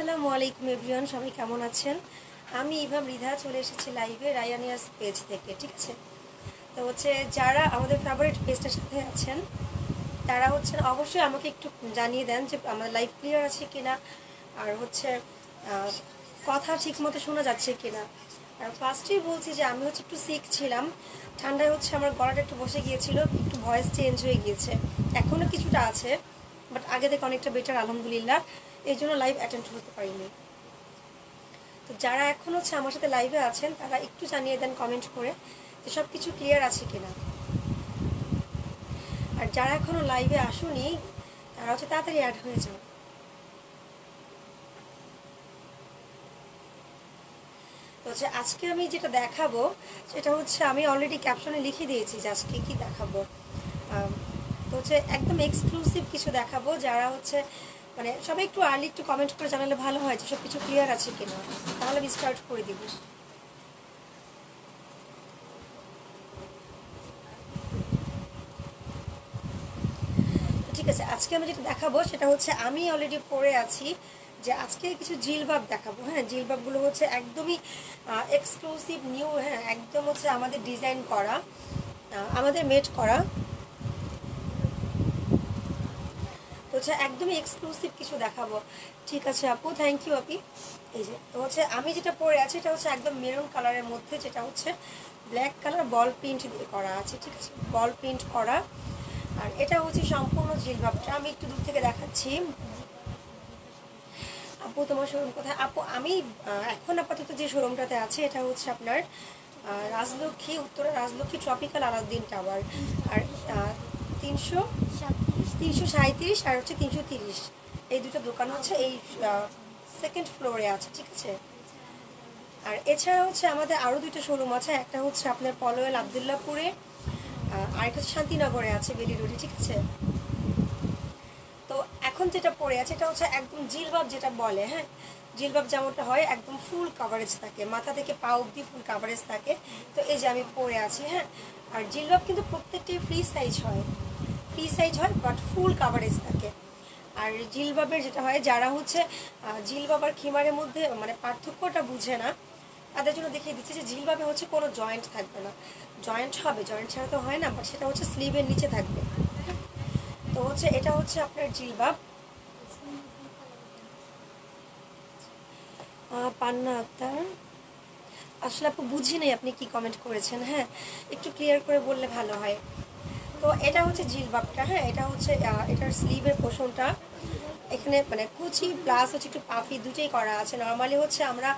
আসসালামু আলাইকুম এভরিওয়ান, সবাই কেমন আছেন? আমি ইভা মৃধা চলে এসেছি লাইভে রায়ানিয়াস পেজ থেকে। ঠিক আছে, তো যারা আমাদের ফেভারিট পেজটার সাথে আছেন তারা অবশ্যই আমাকে একটু জানিয়ে দেন যে আমার লাইভ ক্লিয়ার আছে কিনা, আর কথা ঠিক মতো শোনা যাচ্ছে কিনা। আর ফার্স্টেই বলছি যে আমি একটু সিক ছিলাম, ঠান্ডায় আমার গলাটা একটু বসে গিয়েছিল, একটু ভয়েস চেঞ্জ হয়ে গিয়েছে, এখনও কিছুটা আছে, বাট আগে থেকে অনেকটা বেটার আলহামদুলিল্লাহ। এই জন্য লাইভ অ্যাটেন্ড করতে পারিনি। তো যারা এখন আমার সাথে লাইভে আছেন তারা একটু জানিয়ে দেন কমেন্ট করে যে সব কিছু ক্লিয়ার আছে কিনা। আর যারা এখনো লাইভে আসুনি তারা তাড়াতাড়ি অ্যাড হয়ে যাও। তো আজকে আমি যেটা দেখাবো সেটা আমি অলরেডি ক্যাপশনে লিখে দিয়েছি যে আজকে কি দেখাবো। তো একদম এক্সক্লুসিভ কিছু দেখাবো। যারা মানে সবাই একটু আর্লি একটু কমেন্ট করে জানালে ভালো হয় যে সব কিছু ক্লিয়ার আছে কিনা, তাহলে আমি স্টার্ট করে দিব। ঠিক আছে, আজকে আমি যেটা দেখাবো সেটা আমি অলরেডি পরে আছি যে আজকে কিছু জিলবাব দেখাবো। হ্যাঁ, জিলবাবগুলো একদমই এক্সক্লুসিভ নিউ। হ্যাঁ, একদম আমাদের ডিজাইন করা, আমাদের মেড করা। তো একদমই এক্সক্লুসিভ কিছু দেখাবো। ঠিক আছে আপু, থ্যাংক ইউ আপি। এই যে তো আমি যেটা পরে আছি এটা একদম মেরুন কালারের মধ্যে, যেটা ব্ল্যাক কালার বল প্রিন্ট দিয়ে করা আছে। ঠিক আছে, বল প্রিন্ট করা। আর এটা সম্পূর্ণ জিলবাবটা আমি একটু দূর থেকে দেখাচ্ছি। আপু তোমার শোরুম কোথায়? আপু আমি এখন আপাতত যে শোরুমটাতে আছে এটা আপনার রাজলক্ষ্মী, উত্তরা রাজলক্ষ্মী ট্রপিক্যাল আলাউদ্দিন টাওয়ার। আর 337 আর 330 এই দুটো দোকান এই সেকেন্ড ফ্লোরে আছে। ঠিক আছে, আর এছাড়া আমাদের আরও দুটো শোরুম আছে। একটা আপনার পলোয়েল আবদুল্লাপুরে, আর একটা শান্তিনগরে আছে বেলি রোডে। ঠিক আছে, তো এখন যেটা পরে আছে এটা একদম জিলবাব যেটা বলে। হ্যাঁ, জিলবাব যেমনটা হয় একদম ফুল কাভারেজ থাকে, মাথা থেকে পা অবধি ফুল কাভারেজ থাকে। তো এই যে আমি পরে আছি। হ্যাঁ, আর জিলবাব কিন্তু প্রত্যেকটি ফ্রি সাইজ হয়, বাট ফুল কাভারেজ থাকে। আর জিলবাবের যেটা হয়, যারা জিলবাব আর খিমারের মধ্যে মানে পার্থক্যটা বুঝে না তাদের জন্য দেখিয়ে দিচ্ছে যে জিলবাবে কোনো জয়েন্ট থাকবে না। জয়েন্ট হবে, জয়েন্ট ছাড়া তো হয় না, বাট সেটা স্লিভের নিচে থাকবে। তো এটা আপনার জিলবাব। পান্না আক্তার, আসলে আপু বুঝি নাই আপনি কি কমেন্ট করেছেন। হ্যাঁ, একটু ক্লিয়ার করে বললে ভালো হয়। তো এটা জিলবাবটা। হ্যাঁ, এটা এটার স্লিভের পোর্শনটা এখানে মানে কুচি প্লাস একটু পাফি দুটোই করা আছে। নর্মালি আমরা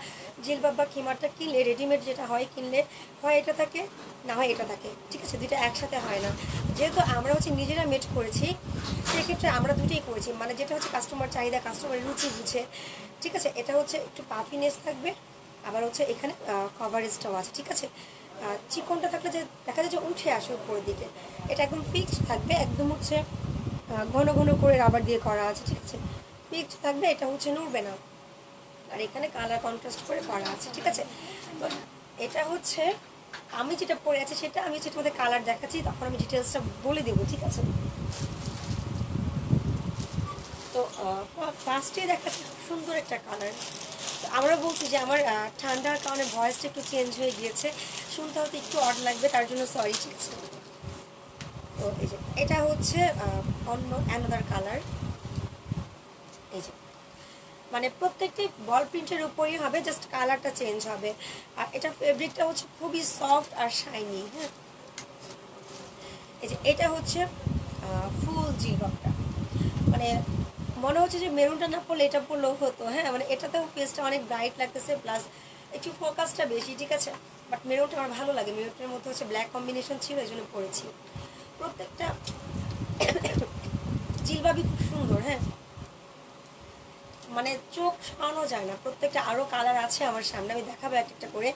জিলবাব বা খিমারটা কিনলে রেডিমেড যেটা হয়, কিনলে হয় এটা থাকে না হয় এটা থাকে। ঠিক আছে, দুটো একসাথে হয় না। যেহেতু আমরা নিজেরা মেড করেছি সেক্ষেত্রে আমরা দুটোই করেছি, মানে যেটা কাস্টমার চাহিদা, কাস্টমারের রুচি বুঝে। ঠিক আছে, এটা একটু পাফিনেস থাকবে, আবার এখানে কভারেজটাও আছে। ঠিক আছে, চিকনটা থাকলে যে দেখা যায় যে উঠে আসে উপরের দিকে, এটা একদম ফিক্সড থাকবে, একদম ঘন ঘন করে রাবার দিয়ে করা আছে। ঠিক আছে, ফিক্সড থাকবে, এটা নড়বে না। আর এখানে কালার কন্ট্রাস্ট করে করা আছে। ঠিক আছে, তো এটা আমি যেটা পরে আছি সেটা আমি তোমাদের কালার দেখাচ্ছি, তখন আমি ডিটেলসটা বলে দেবো। ঠিক আছে, তো ফার্স্টে দেখাচ্ছি খুব সুন্দর একটা কালার। তো আমরা বলছি যে আমার ঠান্ডার কারণে ভয়েসটা একটু চেঞ্জ হয়ে গিয়েছে, শুনতে হয়তো একটু অড লাগবে, তার জন্য সরি। ঠিক আছে, তো এই যে এটা অন্য অ্যানাদার কালার। এই যে মানে প্রত্যেকটি বল প্রিন্টের উপরই হবে, জাস্ট কালারটা চেঞ্জ হবে। আর এটা ফেব্রিকটা খুবই সফট আর শাইনি। হ্যাঁ, এই যে এটা ফুল জিলবাবটা, মানে মনে হচ্ছে যে মেরুনটা না পড়লে এটা পড়লেও হতো। হ্যাঁ, মানে এটাতেও ফেসটা অনেক ব্রাইট লাগতেছে, প্লাস একটু ফোকাসটা বেশি। ঠিক আছে, বাট মেরুনটা আমার ভালো লাগে, মেরুনটার মধ্যে ব্ল্যাক কম্বিনেশন ছিল, এই জন্য পরেছি। প্রত্যেকটা জিলবাবই খুব সুন্দর। হ্যাঁ, মানে চোখ সরানো যায় না, প্রত্যেকটা আরও কালার আছে আমার সামনে, আমি দেখাবো এক একটা করে,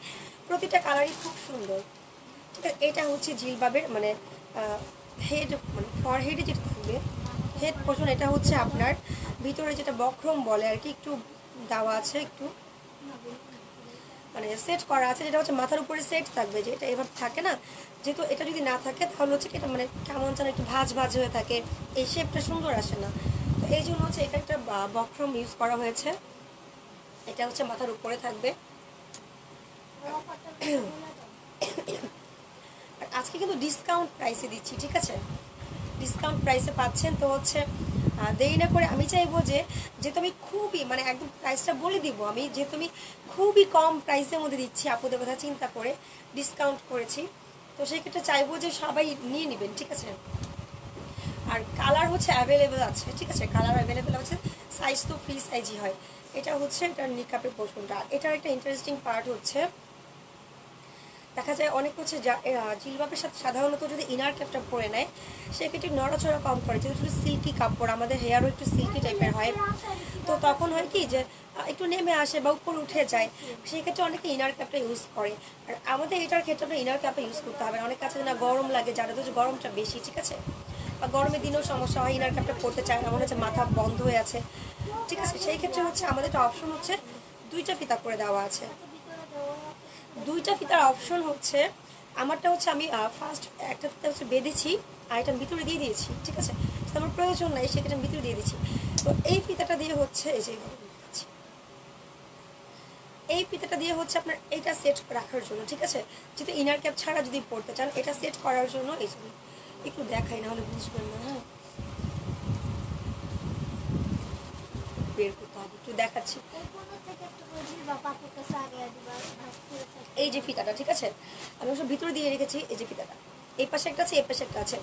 প্রতিটা কালারই খুব সুন্দর। ঠিক আছে, এটা জিলবাবের মানে হেড, মানে ফরহেডে যেটা থাকবে হেড পোর্শন, এটা আপনার ভিতরে যেটা বক্রম বলে আর কি, একটু দেওয়া আছে, একটু মানে সেট করা আছে, যেটা মাথার উপরে সেট থাকবে, যে এটা এভাবে থাকে না। যেহেতু এটা যদি না থাকে তাহলে এটা মানে কেমন যেন একটু ভাঁজ ভাঁজ হয়ে থাকে, এই শেপটা সুন্দর আসে না। তো এই জন্য এটা একটা বক্রম ইউজ করা হয়েছে। এটা হচ্ছে মাথার উপরে থাকবে। আর আজকে কিন্তু ডিসকাউন্ট প্রাইসে দিচ্ছি, ঠিক আছে, ডিসকাউন্ট প্রাইসে পাচ্ছেন। তো হচ্ছে দেরি না করে আমি চাইবো যে যেহেতু আমি খুবই মানে একদম প্রাইসটা বলে দিব, আমি যেহেতু আমি খুবই কম প্রাইসের মধ্যে দিচ্ছি, আপুদের কথা চিন্তা করে ডিসকাউন্ট করেছি, তো সেক্ষেত্রে চাইবো যে সবাই নিয়ে নেবেন, ঠিক আছে। আর কালার হচ্ছে অ্যাভেলেবেল আছে, ঠিক আছে, কালার অ্যাভেলেবেল আছে, সাইজ তো ফ্রি সাইজই হয়। এটা হচ্ছে এটার নিকাপের পোর্শনটা। এটার একটা ইন্টারেস্টিং পার্ট হচ্ছে দেখা যায় অনেক হচ্ছে জিলবাবের সাথে সাধারণত যদি ইনার ক্যাপটা পরে নেয় সেক্ষেত্রে নড়াচড়া কম করে, যেহেতু সিল্কি কাপড়, আমাদের হেয়ারও একটু সিল্কি টাইপের হয়, তো তখন হয় কি যে একটু নেমে আসে বা উপর উঠে যায়, সেই ক্ষেত্রে অনেকে ইনার ক্যাপটা ইউজ করে। আর আমাদের এটার ক্ষেত্রে আপনার ইনার ক্যাপটা ইউজ করতে হবে, অনেক কাছে না গরম লাগে, যারা তো গরমটা বেশি, ঠিক আছে, বা গরমের দিনেও সমস্যা হয়, ইনার ক্যাপটা পরতে চায় না, মনে হচ্ছে মাথা বন্ধ হয়ে আছে, ঠিক আছে, সেই ক্ষেত্রে হচ্ছে আমাদের একটা অপশন হচ্ছে দুইটা ফিতা করে দেওয়া আছে। দুইটা ফিতার অপশন হচ্ছে আমারটা হচ্ছে আমি ফার্স্ট একটা ফিতা হচ্ছে বেঁধেছি আর এটা ভিতরে দিয়ে দিয়েছি, ঠিক আছে, আমার প্রয়োজন নাই সেক্ষেত্রে আমি ভিতরে দিয়ে দিচ্ছি। তো এই ফিতাটা দিয়ে হচ্ছে এই যে এই ফিতাটা দিয়ে হচ্ছে আপনার এইটা সেট রাখার জন্য, ঠিক আছে, যেহেতু ইনার ক্যাপ ছাড়া যদি পড়তে চান এটা সেট করার জন্য এই জন্য একটু দেখাই, না হলে বুঝবেন না, হ্যাঁ বের করতে হবে, একটু দেখাচ্ছি। এই যে ফিতাটা, ঠিক আছে, আমি ওসব ভিতরে দিয়ে রেখেছি, এই যে ফিতাটা এই পাশে একটা আছে, এই পাশে একটা আছে।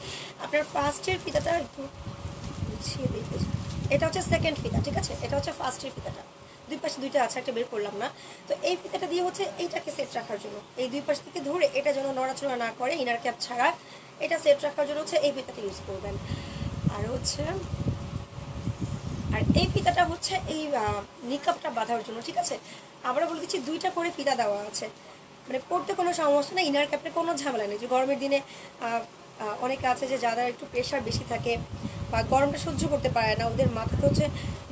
আপনার ফার্স্টের ফিতাটা একটু গুছিয়ে দেখতে, এটা হচ্ছে সেকেন্ড ফিতা, ঠিক আছে, এটা হচ্ছে ফার্স্টের ফিতাটা, দুই পাশে দুইটা আছে, একটা বের করলাম না। তো এই ফিতাটা দিয়ে হচ্ছে এইটাকে সেট রাখার জন্য এই দুই পাশ থেকে ধরে এটা যেন নড়াচড়া না করে ইনার ক্যাপ ছাড়া, এটা সেট রাখার জন্য হচ্ছে এই ফিতাটা ইউজ করবেন। আর হচ্ছে আর এই ফিতাটা হচ্ছে এই নিকাবটা বাঁধার জন্য, ঠিক আছে, আমরা বলে দিচ্ছি দুইটা করে ফিতা দেওয়া আছে, মানে পড়তে কোনো সমস্যা নেই, ইনার ক্যাপে কোনো ঝামেলা নেই। যে গরমের দিনে অনেকে আছে যে যারা একটু প্রেশার বেশি থাকে বা গরমটা সহ্য করতে পারে না, ওদের মাথাতে হচ্ছে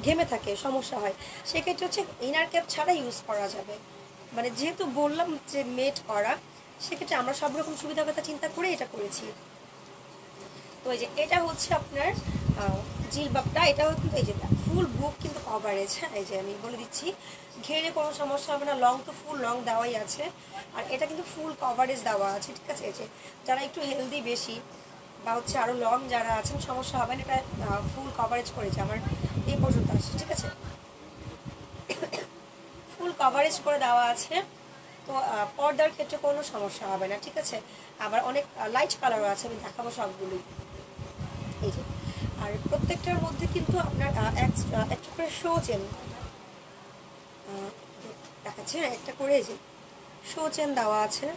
ঘেমে থাকে, সমস্যা হয়, সেক্ষেত্রে হচ্ছে ইনার ক্যাপ ছাড়া ইউজ করা যাবে। মানে যেহেতু বললাম যে মেড করা, সেক্ষেত্রে আমরা সব রকম সুবিধার কথা চিন্তা করে এটা করেছি। তো এই যে এটা হচ্ছে আপনার জিলবাবটা, এটাও কিন্তু এই যে ফুল বুক কিন্তু কভারেজ, হ্যাঁ এই যে আমি বলে দিচ্ছি, ঘেরে কোনো সমস্যা হবে না, লং তো ফুল লং দেওয়াই আছে, আর এটা কিন্তু ফুল কভারেজ দেওয়া আছে, ঠিক আছে, এই যে যারা একটু হেলদি বেশি বা হচ্ছে আরও লং যারা আছেন সমস্যা হবে না, এটা ফুল কভারেজ করেছে আমার এই পর্যন্ত আসছে, ঠিক আছে, ফুল কভারেজ করে দেওয়া আছে। তো পর্দার ক্ষেত্রে কোনো সমস্যা হবে না, ঠিক আছে। আবার অনেক লাইট কালারও আছে, আমি দেখাবো সবগুলোই, এই যে। আর প্রত্যেকটার মধ্যে কিন্তু আপনার একটা করে শো চেন দেখাচ্ছে, হ্যাঁ একটা করে এই যে শো চেন দেওয়া আছে,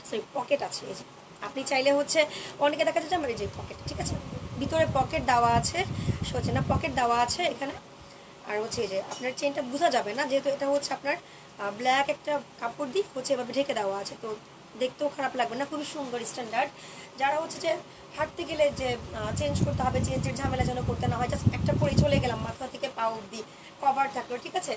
সরি পকেট আছে, এই যে আপনি চাইলে হচ্ছে অনেকে দেখা যাচ্ছে আমার এই যে পকেট, ঠিক আছে, ভিতরে পকেট দেওয়া আছে, শো চেনা পকেট দেওয়া আছে এখানে। আর হচ্ছে এই যে আপনার চেনটা বোঝা যাবে না, যেহেতু এটা হচ্ছে আপনার ব্ল্যাক একটা কাপড় দিয়ে হচ্ছে এভাবে ঢেকে দেওয়া আছে, তো দেখতেও খারাপ লাগবে না, খুবই সুন্দর স্ট্যান্ডার্ড। যারা হচ্ছে যে হাঁটতে গেলে যে চেঞ্জ করতে হবে, চেঞ্জের ঝামেলা যেন করতে না হয়, জাস্ট একটা পরে চলে গেলাম, মাথা থেকে পা অব্দি কভার থাকলো, ঠিক আছে।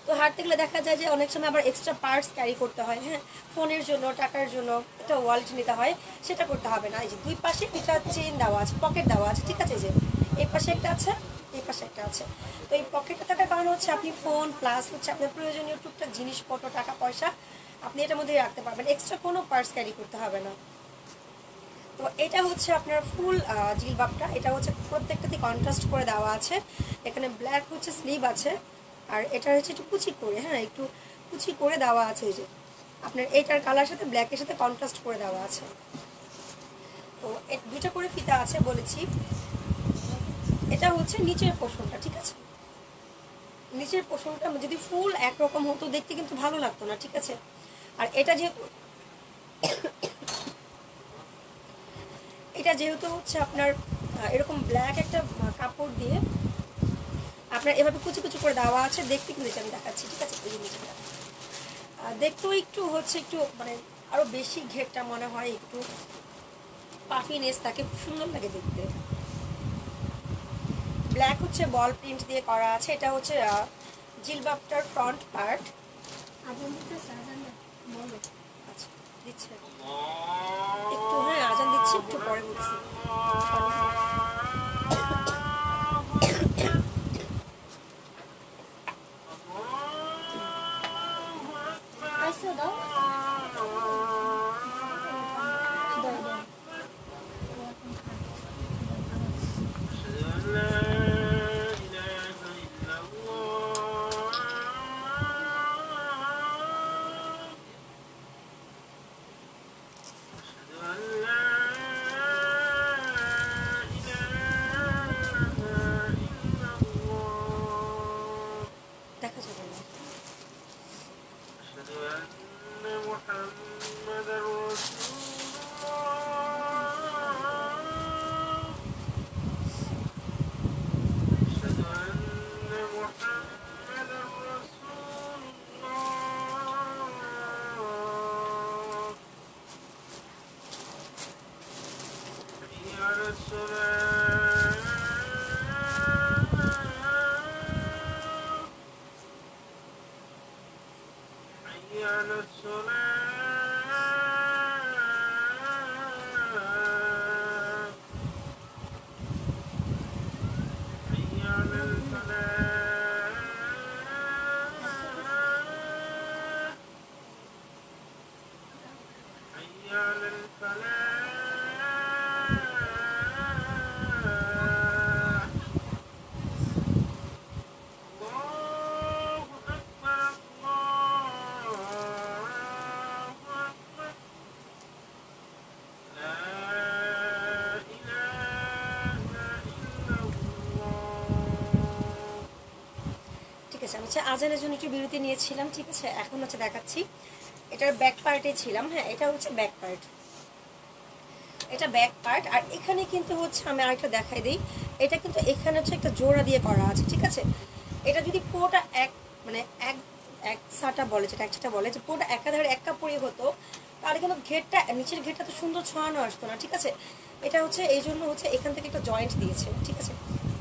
তো হাঁটতে গেলে দেখা যায় যে অনেক সময় আবার এক্সট্রা পার্টস ক্যারি করতে হয়, হ্যাঁ ফোনের জন্য, টাকার জন্য একটা ওয়ালেট নিতে হয়, সেটা করতে হবে না। এই যে দুই পাশে একটা চেন দেওয়া আছে, পকেট দেওয়া আছে, ঠিক আছে, যে এই পাশে একটা আছে, এই পাশে একটা আছে। তো এই পকেটটা থাকার কারণ হচ্ছে আপনি ফোন প্লাস হচ্ছে আপনার প্রয়োজনীয় টুকটাক জিনিসপত্র, টাকা পয়সা আপনি এটার মধ্যে রাখতে পারবেন, এক্সট্রা কোনো পার্টস ক্যারি করতে হবে না। তো এটা হচ্ছে আপনার ফুল জিলবাবটা, এটা হচ্ছে প্রত্যেকটাতে কন্ট্রাস্ট করে দেওয়া আছে, এখানে ব্ল্যাক হচ্ছে স্লিভ আছে, আর এটা হচ্ছে একটু কুচি করে, হ্যাঁ একটু কুচি করে দেওয়া আছে, এই যে আপনার এইটার কালার সাথে ব্ল্যাকের সাথে কন্ট্রাস্ট করে দেওয়া আছে। তো দুইটা করে ফিতা আছে বলেছি। এটা হচ্ছে নিচের পোর্শনটা, ঠিক আছে, নিচের পোর্শনটা যদি ফুল একরকম হতো দেখতে কিন্তু ভালো লাগতো না, ঠিক আছে। আর এটা যেহেতু হচ্ছে আপনার এরকম ব্ল্যাক একটা কাপড় দিয়ে আপনার এভাবে কুচি কুচি করে দেওয়া আছে, দেখতে কিন্তু আমি দেখাচ্ছি, ঠিক আছে, এই নিচেটা দেখতেও একটু হচ্ছে একটু মানে আরো বেশি ঘেরটা মনে হয়, একটু পাফিনেস থাকে, খুব সুন্দর লাগে দেখতে। ব্ল্যাক হচ্ছে বল প্রিন্ট দিয়ে করা আছে, এটা হচ্ছে জিলবাবটার ফ্রন্ট পার্ট। আচ্ছা দিচ্ছে একটু, হ্যাঁ আজান দিচ্ছি, একটু পরে বলছি। ঠিক আছে, আমি হচ্ছে আজানের জন্য একটু বিরতি নিয়েছিলাম। ঠিক আছে, এখন হচ্ছে দেখাচ্ছি। এটার ব্যাক পার্টে ছিলাম। হ্যাঁ, এটা হচ্ছে ব্যাক পার্ট, এটা ব্যাক পার্ট। আর এখানে কিন্তু হচ্ছে আমি আরেকটা দেখাই দিই, এটা কিন্তু এখানে হচ্ছে একটা জোড়া দিয়ে করা আছে। ঠিক আছে, এটা যদি পুরোটা এক মানে এক এক সাটা বলে, যেটা এক সাটা বলে, যে পুরোটা একাধারে এক কাপড়ই হতো, তাহলে কিন্তু ঘেরটা, নিচের ঘেরটা তো সুন্দর ছড়ানো আসতো না। ঠিক আছে, এটা হচ্ছে এই জন্য হচ্ছে এখান থেকে একটা জয়েন্ট দিয়েছে। ঠিক আছে,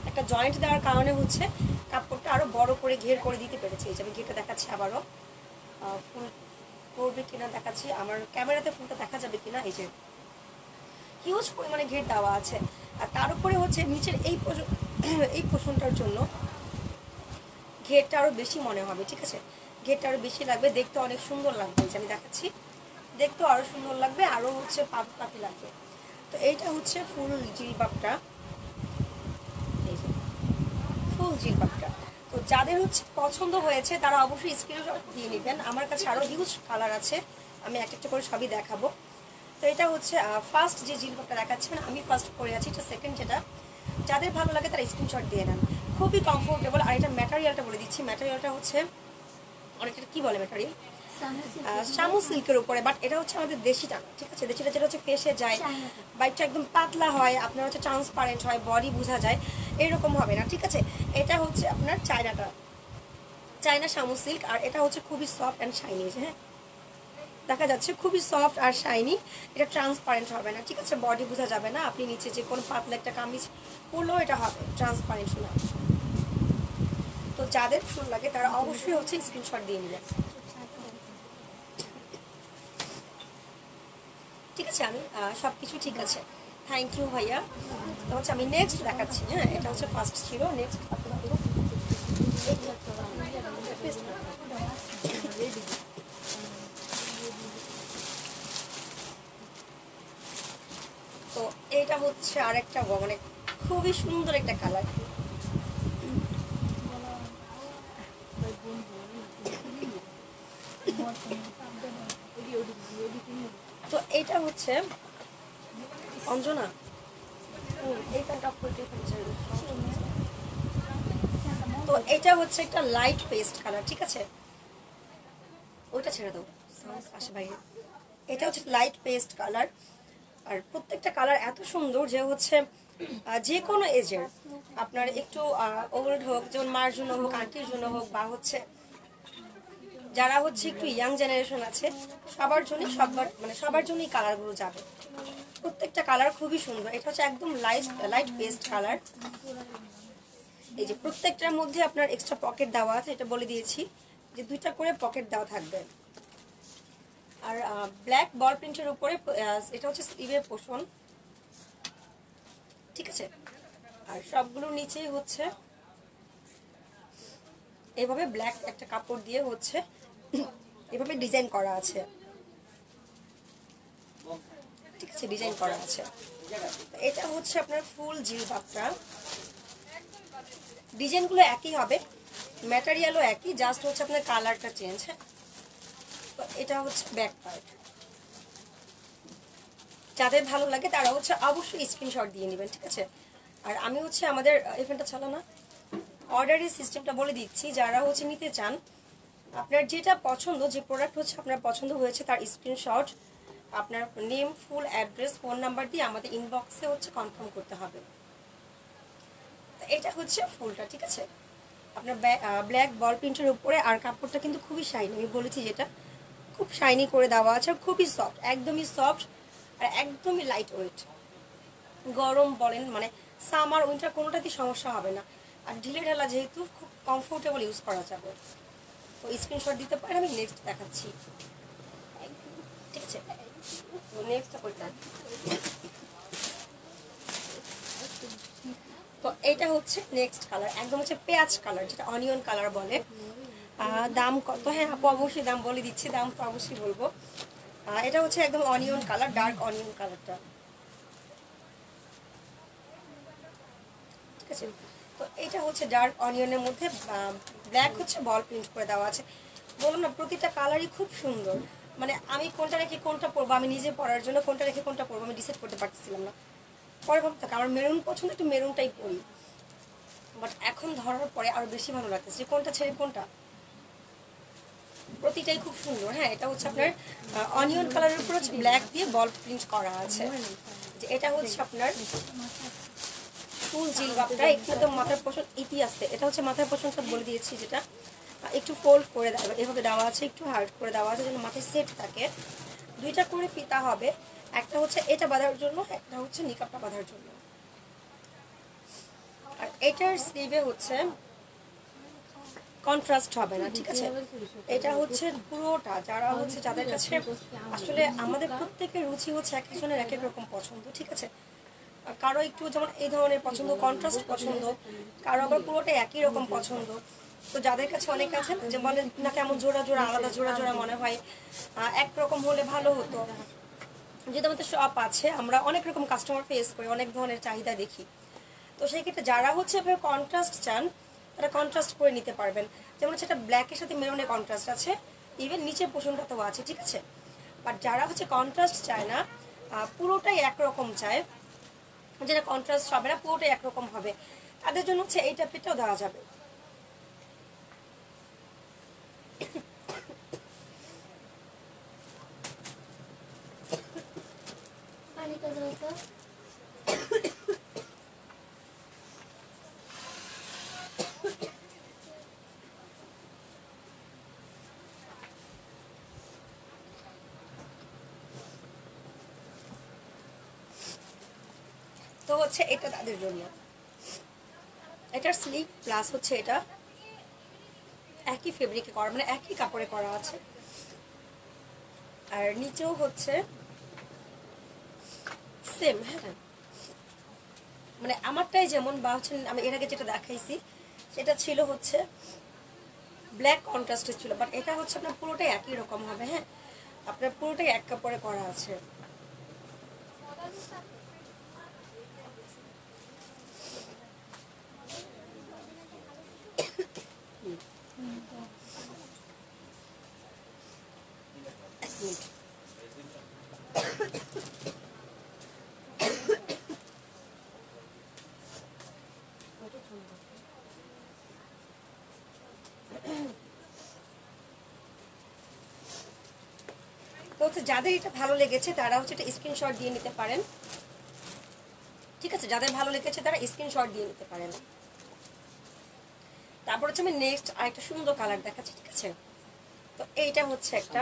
একটা জয়েন্ট দেওয়ার কারণে হচ্ছে কাপড়টা আরো বড় করে ঘের করে দিতে পেরেছে। এই যে আমি ঘেরটা দেখাচ্ছি আবারও, ফুল করবে কিনা দেখাচ্ছি, আমার ক্যামেরাতে ফুলটা দেখা যাবে কিনা। এই যে হিউজ পরিমাণে ঘের দেওয়া আছে। আর তার উপরে হচ্ছে নিচের এই পোষণটার জন্য ঘেরটা আরো বেশি মনে হবে। ঠিক আছে, ঘেরটা আরো বেশি লাগবে, দেখতে অনেক সুন্দর লাগবে। এই যে আমি দেখাচ্ছি, দেখতেও আরো সুন্দর লাগবে, আরো হচ্ছে পাপি পাপি লাগবে। তো এইটা হচ্ছে ফুল জিলবাবটা, এই যে ফুল জিলবাবটা। তো যাদের হচ্ছে পছন্দ হয়েছে তারা অবশ্যই স্ক্রিনশট দিয়ে নেবেন। আমার কাছে আরো হিউজ কালার আছে, আমি একটা একটা করে সবই দেখাবো। তো এটা হচ্ছে ফার্স্ট যে জিলবাবটা দেখাচ্ছি, মানে আমি ফার্স্ট পরে আছি, এটা সেকেন্ড। যেটা যাদের ভালো লাগে তারা স্ক্রিনশট দিয়ে নেন, খুবই কমফোর্টেবল। আর এটা ম্যাটেরিয়ালটা বলে দিচ্ছি, ম্যাটেরিয়ালটা হচ্ছে অনেকটা কি বলে ম্যাটেরিয়াল, শামু সিল্কের উপরে, বাট এটা হচ্ছে আমাদের দেশিটা। ঠিক আছে, দেশিটা যেটা হচ্ছে ফেসে যায়, বাইকটা একদম পাতলা হয়, আপনার হচ্ছে ট্রান্সপারেন্ট হয়, বডি বোঝা যায়, এরকম হবে না। ঠিক আছে, এটা হচ্ছে আপনার চায়না শামু সিল্ক। আর এটা হচ্ছে খুবই সফট অ্যান্ড শাইনি। হ্যাঁ, দেখা যাচ্ছে খুবই সফট আর শাইনি, এটা ট্রান্সপারেন্ট হবে না। ঠিক আছে, বডি বোঝা যাবে না, আপনি নিচে যে কোনো পাতলা একটা কামিজ পরলেও এটা হবে ট্রান্সপারেন্ট না। তো যাদের ফুল লাগে তারা অবশ্যই হচ্ছে স্ক্রিনশট দিয়ে নেবেন। ঠিক আছে, আমি সব কিছু ঠিক আছে, থ্যাংক ইউ ভাইয়া। তো হচ্ছে আমি নেক্সট দেখাচ্ছি। হ্যাঁ, এটা হচ্ছে ফার্স্ট ছিল, নেক্সট তো এইটা হচ্ছে আরেকটা মানে খুবই সুন্দর একটা কালার। তো এটা হচ্ছে অঞ্জনা, তো এটা হচ্ছে একটা লাইট পেস্ট কালার। ঠিক আছে, ওইটা ছেড়ে দাও আসে বাইরে। এটা হচ্ছে লাইট পেস্ট কালার। আর প্রত্যেকটা কালার এত সুন্দর যে হচ্ছে যে কোনো এজের, আপনার একটু ওল্ড হোক, যেমন মার জন্য হোক, আন্টির জন্য হোক, বা হচ্ছে যারা হচ্ছে একটু ইয়াং জেনারেশন আছে, সবার জন্যই সবার জন্যই কালারগুলো যাবে। প্রত্যেকটা কালার খুবই সুন্দর। এটা হচ্ছে একদম লাইট পেস্ট কালার। এই যে প্রত্যেকটার মধ্যে আপনার এক্সট্রা পকেট দেওয়া আছে, এটা বলে দিয়েছি যে 2টা করে পকেট দেওয়া থাকবে। আর ব্ল্যাক বল প্রিন্টের উপরে এটা হচ্ছে স্লিভের পোর্শন। ঠিক আছে, আর সবগুলোর নিচেই হচ্ছে এভাবে ব্ল্যাক একটা কাপড় দিয়ে হচ্ছে এভাবে ডিজাইন করা আছে। ঠিক আছে, ডিজাইন করা আছে। এটা হচ্ছে আপনার ফুল জিলবাবটা, ডিজাইনগুলো একই হবে, ম্যাটেরিয়ালও একই, জাস্ট হচ্ছে আপনার কালারটা চেঞ্জ। হ্যাঁ, তো এটা হচ্ছে ব্যাক পার্ট। যাদের ভালো লাগে তারা হচ্ছে অবশ্যই স্ক্রিনশট দিয়ে নেবেন। ঠিক আছে, আর আমি হচ্ছে আমাদের ইভেন্টটা চালা না, অর্ডারের সিস্টেমটা বলে দিচ্ছি। যারা হচ্ছে নিতে চান, আপনার যেটা পছন্দ, যে প্রোডাক্ট হচ্ছে আপনার পছন্দ হয়েছে, তার স্ক্রিনশট, আপনার name, full address, phone number দিয়ে আমাদের ইনবক্সে হচ্ছে কনফার্ম করতে হবে। এটা হচ্ছে ফুলটা। ঠিক আছে, আপনার ব্ল্যাক বল প্রিন্টের উপরে। আর কাপড়টা কিন্তু খুবই শাইনি, আমি বলেছি যেটা খুব শাইনি করে দেওয়া আছে, খুবই সফট, একদমই সফট, আর একদমই লাইট ওয়েট, গরম বলেন মানে সামার উইন্টার কোনোটাতেই সমস্যা হবে না। আর ঢিলে ঢালা যেহেতু খুব কমফোর্টেবল ইউজ করা যাবে। তো স্ক্রিনশট দিতে পারেন, আমি নেক্সট দেখাচ্ছি। ঠিক আছে, তো নেক্সটটা করতাম। তো এটা হচ্ছে নেক্সট কালার, একদম হচ্ছে পেঁয়াজ কালার, যেটা অনিয়ন কালার বলে। দাম কত? হ্যাঁ আপু অবশ্যই দাম বলে দিচ্ছি, দাম তো অবশ্যই বলবো। এটা হচ্ছে একদম অনিয়ন কালার, ডার্ক অনিয়ন কালারটা। ঠিক আছে, তো এটা হচ্ছে ডার্ক অনিয়নের মধ্যে ব্ল্যাক হচ্ছে বল প্রিন্ট করে দেওয়া আছে। বললাম না প্রতিটা কালারই খুব সুন্দর। মানে আমি কোনটা রেখে কোনটা পরবো, আমি নিজে পরার জন্য কোনটা রেখে কোনটা পরবো আমি ডিসাইড করতে পারতেছিলাম না। পরে ভাবতে আমার মেরুন পছন্দ, একটু মেরুনটাই পরি। বাট এখন ধরার পরে আরো বেশি ভালো লাগতেছে যে কোনটা ছেড়ে কোনটা। প্রতিটাই খুব সুন্দর। হ্যাঁ এটা হচ্ছে আপনার অনিয়ন কালারের উপর হচ্ছে ব্ল্যাক দিয়ে বল প্রিন্ট করা আছে। যে এটা হচ্ছে আপনার ফুল জিলবাবটা, একদম মাথার পোষণ ইতিহাসে, এটা হচ্ছে মাথার পোষণটা বলে দিয়েছি, যেটা একটু ফোল্ড করে দেওয়া এভাবে দেওয়া আছে, একটু হার্ড করে দেওয়া আছে যেন মাথায় সেট থাকে। দুইটা করে ফিতা হবে, একটা হচ্ছে এটা বাঁধার জন্য, একটা হচ্ছে নিকাবটা বাঁধার জন্য। আর এটার স্লিভে হচ্ছে কন্ট্রাস্ট হবে না। ঠিক আছে, এটা হচ্ছে পুরোটা, যারা হচ্ছে যাদের কাছে আসলে আমাদের প্রত্যেকের রুচি হচ্ছে এক একজনের এক এক রকম পছন্দ। ঠিক আছে, কারো একটু যেমন এই ধরনের পছন্দ, কন্ট্রাস্ট পছন্দ, কারো আবার পুরোটা একই রকম পছন্দ। তো যাদের কাছে অনেক আছে যে বলে না কেমন জোড়া জোড়া আলাদা জোড়া জোড়া মনে হয়, একরকম হলে ভালো হতো। যেহেতু আমাদের শপ আছে, আমরা অনেক রকম কাস্টমার ফেস করি, অনেক ধরনের চাহিদা দেখি। তো সেই ক্ষেত্রে যারা হচ্ছে আপনার কন্ট্রাস্ট চান তারা কন্ট্রাস্ট করে নিতে পারবেন। যেমন হচ্ছে একটা ব্ল্যাকের সাথে মেরুনের কন্ট্রাস্ট আছে, ইভেন নিচের পোষণটাতেও আছে। ঠিক আছে, বাট যারা হচ্ছে কন্ট্রাস্ট চায় না, পুরোটাই একরকম চায়, যেটা কন্ট্রাস্ট হবে না, পুরোটাই একরকম হবে, তাদের জন্য হচ্ছে এই টাইপেরটাও দেওয়া যাবে। তো হচ্ছে এটা তাদের জন্য, এটার স্লিভ প্লাস হচ্ছে এটা একই ফেব্রিকে করা, মানে একই কাপড়ে করা আছে। আর নিচেও হচ্ছে সেম। হ্যাঁ মানে আমারটাই যেমন, বা হচ্ছে আমি এর আগে যেটা দেখাইছি সেটা ছিল হচ্ছে ব্ল্যাক কন্ট্রাস্টের ছিল, বাট এটা হচ্ছে আপনার পুরোটাই একই রকম হবে। হ্যাঁ আপনার পুরোটাই এক কাপড়ে করা আছে। তো হচ্ছে যাদের এটা ভালো লেগেছে তারা হচ্ছে এটা স্ক্রিনশট দিয়ে নিতে পারেন। ঠিক আছে, যাদের ভালো লেগেছে তারা স্ক্রিনশট দিয়ে নিতে পারেন। তারপর হচ্ছে আমি নেক্সট আরেকটা সুন্দর কালার দেখাচ্ছি। ঠিক আছে, তো এইটা হচ্ছে একটা,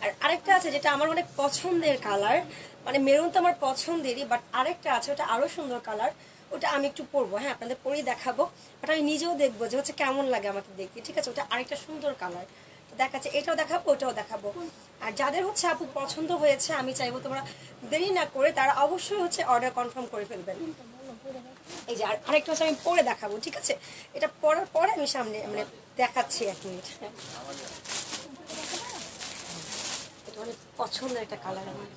আর আরেকটা আছে যেটা আমার অনেক পছন্দের কালার, মানে মেরুন তো আমার পছন্দেরই, বাট আরেকটা আছে ওটা আরো সুন্দর কালার, ওটা আমি একটু পরবো। হ্যাঁ আপনাদের পরেই দেখাবো, বাট আমি নিজেও দেখবো যে হচ্ছে কেমন লাগে আমাকে দেখতে। ঠিক আছে, ওটা আরেকটা সুন্দর কালার দেখাচ্ছে, এটাও দেখাবো ওটাও দেখাবো। আর যাদের হচ্ছে আপু পছন্দ হয়েছে, আমি চাইবো তোমরা দেরি না করে তারা অবশ্যই হচ্ছে অর্ডার কনফার্ম করে ফেলবেন। এই যে আরেকটা হচ্ছে আমি পরে দেখাবো। ঠিক আছে, এটা পরার পরে আমি সামনে মানে দেখাচ্ছি, 1 মিনিট। এটা অনেক পছন্দের একটা কালার আমার।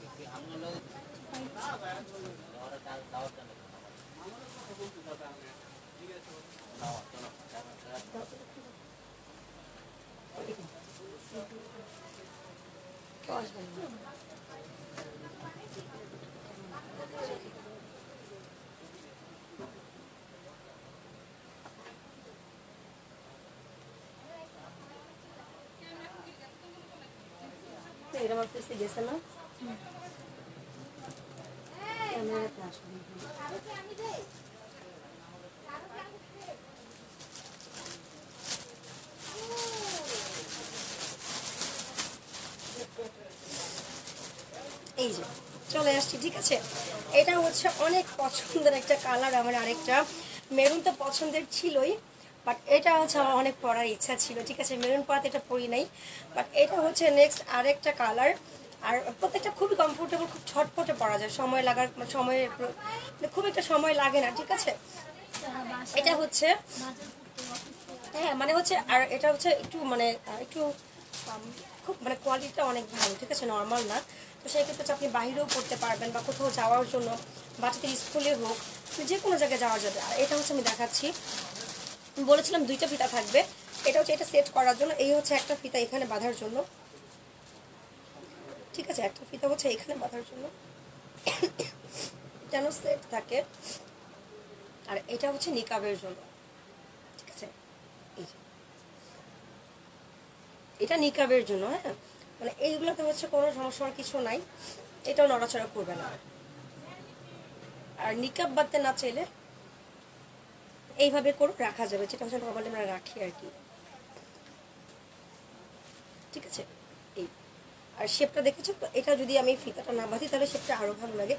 এটা আমার ফেসে গেছে না, ক্যামেরাতে আসবে। এই যে চলে আসছি, ঠিক আছে। এটা হচ্ছে অনেক পছন্দের একটা কালার আমার। আরেকটা মেরুন তো পছন্দের ছিলই, বাট এটা হচ্ছে আমার অনেক পরার ইচ্ছা ছিল, ঠিক আছে। মেরুন পরাতে এটা পরি নাই, বাট এটা হচ্ছে নেক্সট আরেকটা কালার। আর প্রত্যেকটা খুবই কমফোর্টেবল, খুব ছটফটে পরা যায়, সময় লাগার সময়ের খুব একটা সময় লাগে না, ঠিক আছে। এটা হচ্ছে হ্যাঁ মানে হচ্ছে, আর এটা হচ্ছে একটু মানে একটু খুব মানে কোয়ালিটিটা অনেক ভালো, ঠিক আছে, নর্মাল না। তো সেই ক্ষেত্রে হচ্ছে আপনি বাইরেও পড়তে পারবেন, বা কোথাও যাওয়ার জন্য, বাচ্চাদের স্কুলে হোক, যে কোনো জায়গায় যাওয়া যাবে। আর এটা হচ্ছে আমি দেখাচ্ছি, বলেছিলাম দুইটা ফিতা থাকবে। এটা হচ্ছে এটা সেট করার জন্য, এই হচ্ছে একটা ফিতা এখানে বাঁধার জন্য, ঠিক আছে। একটা ফিতা হচ্ছে এখানে বাঁধার জন্য যেন সেট থাকে। আর এটা হচ্ছে নিকাবের জন্য, ঠিক আছে। এই যে এটা নিকাবের জন্য, হ্যাঁ, মানে এইগুলোতে হচ্ছে কোনো সমস্যার কিছু নাই, এটাও নড়াচড়া করবে না। আর নিকাব বাঁধতে না চাইলে এইভাবে করে রাখা যাবে, যেটা হচ্ছে নর্মালি আমরা রাখি আর কি, ঠিক আছে। এই আর শেপটা দেখেছো তো, এটা যদি আমি ফিতাটা না বাঁধি তাহলে শেপটা আরও ভালো লাগে,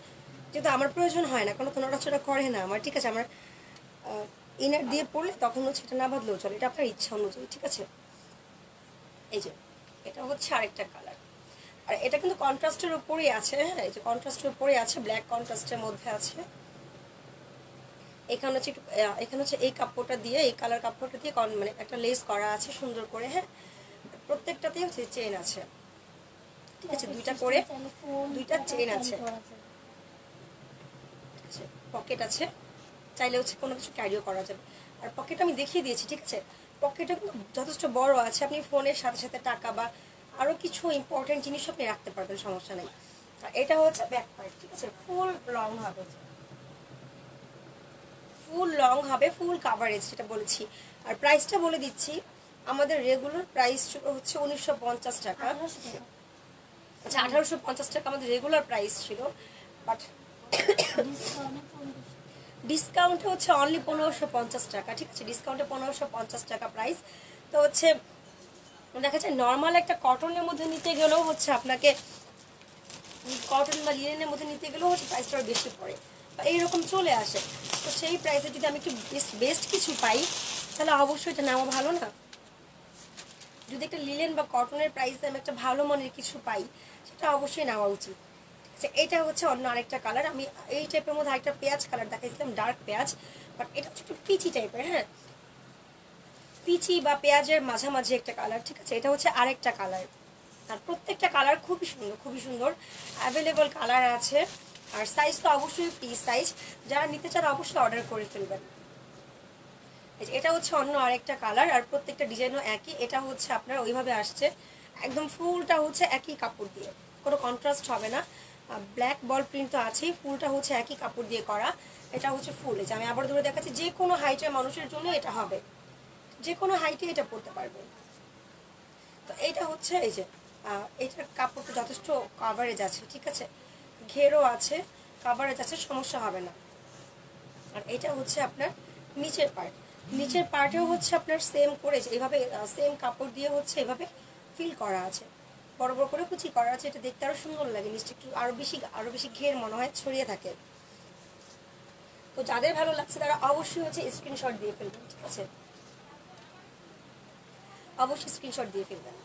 যেহেতু আমার প্রয়োজন হয় না, কোনো তো নড়াচড়া করে না আমার, ঠিক আছে। আমার ইনার দিয়ে পড়লে তখন হচ্ছে এটা না বাঁধলেও চলে, এটা আপনার ইচ্ছা অনুযায়ী, ঠিক আছে। এই যে এটা হচ্ছে আরেকটা কালার, আর এটা কিন্তু কন্ট্রাস্টের উপরেই আছে, হ্যাঁ, এই যে কন্ট্রাস্টের উপরেই আছে, ব্ল্যাক কন্ট্রাস্টের মধ্যে আছে। এখানে হচ্ছে এখানে হচ্ছে এই কাপড়টা দিয়ে, এই কালার কাপড়টা দিয়ে মানে একটা লেস করা আছে সুন্দর করে, হ্যাঁ। প্রত্যেকটাতেই হচ্ছে চেন আছে, ঠিক আছে, দুইটা করে দুইটা চেন আছে, পকেট আছে, চাইলে হচ্ছে কোনো কিছু ক্যারিও করা যাবে। আর পকেট আমি দেখিয়ে দিয়েছি, ঠিক আছে। পকেটটা কিন্তু যথেষ্ট বড় আছে, আপনি ফোনের সাথে সাথে টাকা বা আরও কিছু ইম্পর্টেন্ট জিনিস আপনি রাখতে পারবেন, সমস্যা নেই। আর এটা হচ্ছে ব্যাক পার্ট, ঠিক আছে, ফুল লং হবে, ফুল লং হবে, ফুল কাভারেজ যেটা বলেছি। আর প্রাইসটা বলে দিচ্ছি, আমাদের রেগুলার প্রাইস হচ্ছে 1950 টাকা। আচ্ছা, 1850 টাকা আমাদের রেগুলার প্রাইস ছিল, বাট ডিসকাউন্টে হচ্ছে অনলি 1550 টাকা, ঠিক আছে। ডিসকাউন্টে 1550 টাকা প্রাইস। তো হচ্ছে দেখা যায় নর্মাল একটা কটনের মধ্যে নিতে গেলেও হচ্ছে আপনাকে, কটন বা লিনেনের মধ্যে নিতে গেলেও হচ্ছে প্রাইসটা বেশি পড়ে বা এইরকম চলে আসে। তো সেই প্রাইসে যদি আমি একটু বেস্ট কিছু পাই তাহলে অবশ্যই এটা নেওয়া ভালো না। যদি একটা লিনেন বা কটনের প্রাইসে আমি একটা ভালো মানের কিছু পাই, সেটা অবশ্যই নেওয়া উচিত। আচ্ছা, এটা হচ্ছে অন্য আরেকটা কালার। আমি এই টাইপের মধ্যে আরেকটা পেঁয়াজ কালার দেখাইছিলাম, ডার্ক পেঁয়াজ, বাট এটা হচ্ছে একটু পিচি টাইপের, হ্যাঁ, পিচি বা পেঁয়াজের মাঝামাঝি একটা কালার, ঠিক আছে। এটা হচ্ছে আরেকটা কালার। আর প্রত্যেকটা কালার খুবই সুন্দর, খুবই সুন্দর, অ্যাভেলেবল কালার আছে। আর সাইজ তো অবশ্যই ফ্রি সাইজ, যারা নিতে চান অবশ্যই অর্ডার করে ফেলবেন। এটা হচ্ছে অন্য আরেকটা কালার, আর প্রত্যেকটা ডিজাইনও একই। এটা হচ্ছে আপনার ওইভাবে আসছে, একদম ফুলটা হচ্ছে একই কাপড় দিয়ে, কোনো কন্ট্রাস্ট হবে না। ব্ল্যাক বল প্রিন্ট তো আছেই, ফুলটা হচ্ছে একই কাপড় দিয়ে করা। এটা হচ্ছে ফুল, এই যে আমি আবার ধরে দেখাচ্ছি, যে কোনো হাইটের মানুষের জন্য এটা হবে, যে কোনো হাইটে এটা পরতে পারবে। তো এইটা হচ্ছে এই যে এইটার কাপড়টা যথেষ্ট কাভারেজ আছে, ঠিক আছে, ঘেরও আছে, কাভারেজ আছে, সমস্যা হবে না। আর এটা হচ্ছে আপনার নিচের পার্ট, নিচের পার্টেও হচ্ছে আপনার সেম করে এইভাবে সেম কাপড় দিয়ে হচ্ছে এভাবে ফিল করা আছে, বড় বড় করে কুচি করা আছে। এটা দেখতে আরো সুন্দর লাগে, নিচটা একটু আরো বেশি ঘের মনে হয় ছড়িয়ে থাকে। তো যাদের ভালো লাগছে তারা অবশ্যই হচ্ছে স্ক্রিনশট দিয়ে ফেলবেন, ঠিক আছে, অবশ্যই স্ক্রিনশট দিয়ে ফেলবেন।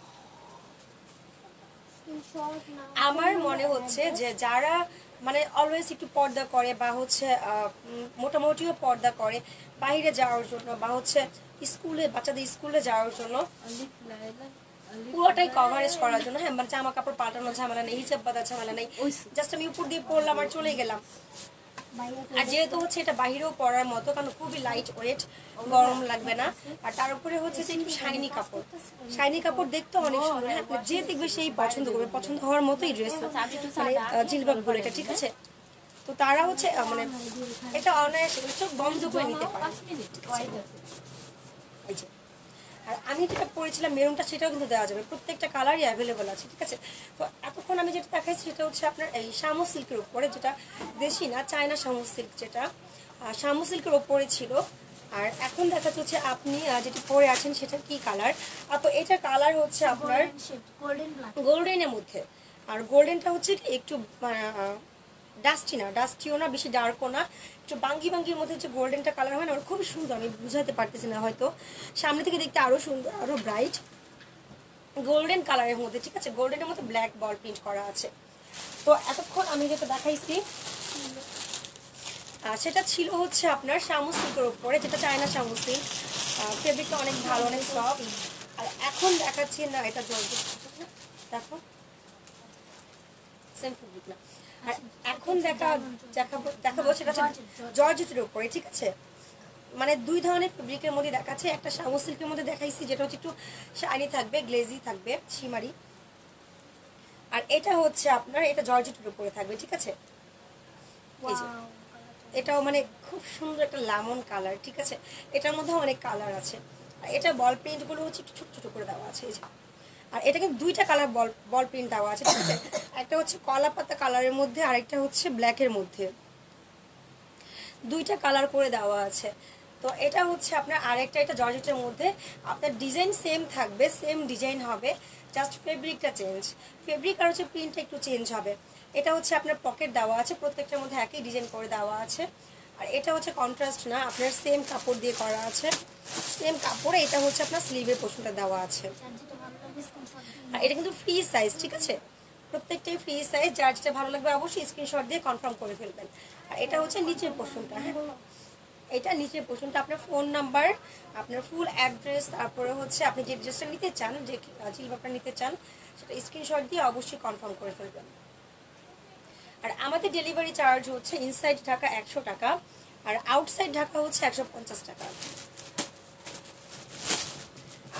আমার মনে হচ্ছে যে যারা মানে অলওয়েজ একটু পর্দা করে বা হচ্ছে মোটামুটিও পর্দা করে বাইরে যাওয়ার জন্য, বা হচ্ছে স্কুলে বাচ্চাদের স্কুলে যাওয়ার জন্য, পুরোটাই কভারেজ করার জন্য, হ্যাঁ, মানে জামা কাপড় পাল্টানোর ঝামেলা নেই, হিজাব বাঁধার ঝামেলা নেই, জাস্ট আমি উপর দিয়ে পরলাম আর চলে গেলাম। আর যেহেতু হচ্ছে এটা বাহিরেও পরার মতো, কারণ খুবই লাইট ওয়েট, গরম লাগবে না। আর তার উপরে হচ্ছে যে একটু শাইনি কাপড়, শাইনি কাপড় দেখতে অনেক সুন্দর, হ্যাঁ, যে দেখবে সেই পছন্দ করবে, পছন্দ হওয়ার মতোই ড্রেস, মানে জিলবাব গুলো, এটা ঠিক আছে। তো তারা হচ্ছে মানে এটা অনায়াসে চোখ বন্ধ করে নিতে পারে, ঠিক আছে। এই যে আর আমি যেটা পরেছিলাম মেরুনটা, সেটাও কিন্তু দেওয়া যাবে, প্রত্যেকটা কালারই অ্যাভেলেবল আছে, ঠিক আছে। তো এতক্ষণ আমি যেটা দেখাইছি সেটা হচ্ছে আপনার এই শামু সিল্কের উপরে, যেটা দেশি না, চায়না শামু সিল্ক, যেটা শামু সিল্কের ওপরে ছিল। আর এখন দেখা যাচ্ছে আপনি যেটা পরে আছেন সেটা কি কালার, তো এটা কালার হচ্ছে আপনার গোল্ডেনের মধ্যে। আর গোল্ডেনটা হচ্ছে একটু ডাস্টি না, ডাস্টিও না, বেশি ডার্কও না, একটু বাঙ্গি বাঙ্গির মধ্যে যে গোল্ডেনটা কালার হয় না, ওটা খুবই সুন্দর। আমি বুঝাতে পারতেছি না, হয়তো সামনে থেকে দেখতে আরও সুন্দর, আরও ব্রাইট গোল্ডেন কালারের মধ্যে, ঠিক আছে। গোল্ডেনের মধ্যে ব্ল্যাক বল প্রিন্ট করা আছে। তো এতক্ষণ আমি যেটা দেখাইছি সেটা ছিল হচ্ছে আপনার শামু সিল্কের উপরে, যেটা চায়না শামু সিল্ক, ফেব্রিকটা অনেক ভালো, অনেক সফট। আর এখন দেখাচ্ছি না, এটা জর্জেট, দেখো সেম ফেব্রিক না। আর এখন দেখাবো সেটা হচ্ছে জর্জেটের উপরে, ঠিক আছে। মানে দুই ধরনের ফেব্রিকের মধ্যে দেখাচ্ছে, একটা শামু সিল্কের মধ্যে দেখাইছি যেটা হচ্ছে একটু শাইনি থাকবে, গ্লেজি থাকবে, শিমারি। আর এটা হচ্ছে আপনার, এটা জর্জেটের উপরে থাকবে, ঠিক আছে। এই যে এটাও মানে খুব সুন্দর একটা লেমন কালার, ঠিক আছে। এটার মধ্যে অনেক কালার আছে। আর এটা বল প্রিন্টগুলো হচ্ছে একটু ছোট ছোট করে দেওয়া আছে, এই যে। আর এটা কিন্তু দুইটা কালার বল প্রিন্ট দেওয়া আছে, ঠিক আছে। একটা হচ্ছে কলা পাতা কালারের মধ্যে, আরেকটা হচ্ছে ব্ল্যাকের মধ্যে, দুইটা কালার করে দেওয়া আছে। তো এটা হচ্ছে আপনার আরেকটা, এটা জর্জেটের মধ্যে, আপনার ডিজাইন সেম থাকবে, সেম ডিজাইন হবে, জাস্ট ফেব্রিকটা চেঞ্জ, ফেব্রিক আর হচ্ছে প্রিন্টটা একটু চেঞ্জ হবে। এটা হচ্ছে আপনার পকেট দেওয়া আছে, প্রত্যেকটার মধ্যে একই ডিজাইন করে দেওয়া আছে। আর এটা হচ্ছে কন্ট্রাস্ট না, আপনার সেম কাপড় দিয়ে করা আছে, সেম কাপড়ে এটা হচ্ছে আপনার স্লিভের পোর্শনটা দেওয়া আছে। আর এটা কিন্তু ফ্রি সাইজ, ঠিক আছে, প্রত্যেকটাই ফ্রি সাইজ। যার যেটা ভালো লাগবে অবশ্যই স্ক্রিনশট দিয়ে কনফার্ম করে ফেলবেন। আর এটা হচ্ছে নিচের পোর্শনটা, হ্যাঁ, এটা নিচের পোর্শনটা, আপনার ফোন নাম্বার, আপনার ফুল অ্যাড্রেস, তারপরে হচ্ছে আপনি যে ড্রেসটা নিতে চান, যে জিলবাবটা নিতে চান, সেটা স্ক্রিনশট দিয়ে অবশ্যই কনফার্ম করে ফেলবেন। আর আমাদের ডেলিভারি চার্জ হচ্ছে ইনসাইড ঢাকা 100 টাকা, আর আউটসাইড ঢাকা হচ্ছে 150 টাকা।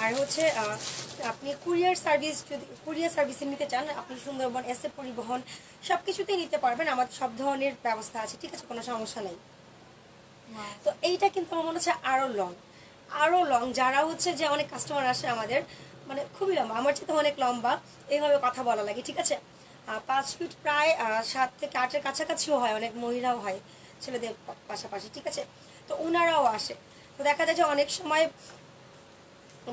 আর হচ্ছে আপনি কুরিয়ার সার্ভিস, যদি কুরিয়ার সার্ভিসে নিতে চান, আপনি সুন্দরবন, এসএ পরিবহন, সব কিছুতেই নিতে পারবেন, আমাদের সব ধরনের ব্যবস্থা আছে, ঠিক আছে, কোনো সমস্যা নেই। তো এইটা কিন্তু আমার মনে হচ্ছে আরও লং, যারা হচ্ছে যে অনেক কাস্টমার আসে আমাদের, মানে খুবই লম্বা, আমার চেয়ে অনেক লম্বা, এইভাবে কথা বলা লাগে, ঠিক আছে। 5 ফিট প্রায় 7 থেকে 8-এর কাছাকাছিও হয়, অনেক মহিলাও হয় ছেলেদের পাশাপাশি, ঠিক আছে। তো ওনারাও আসে। তো দেখা যায় যে অনেক সময়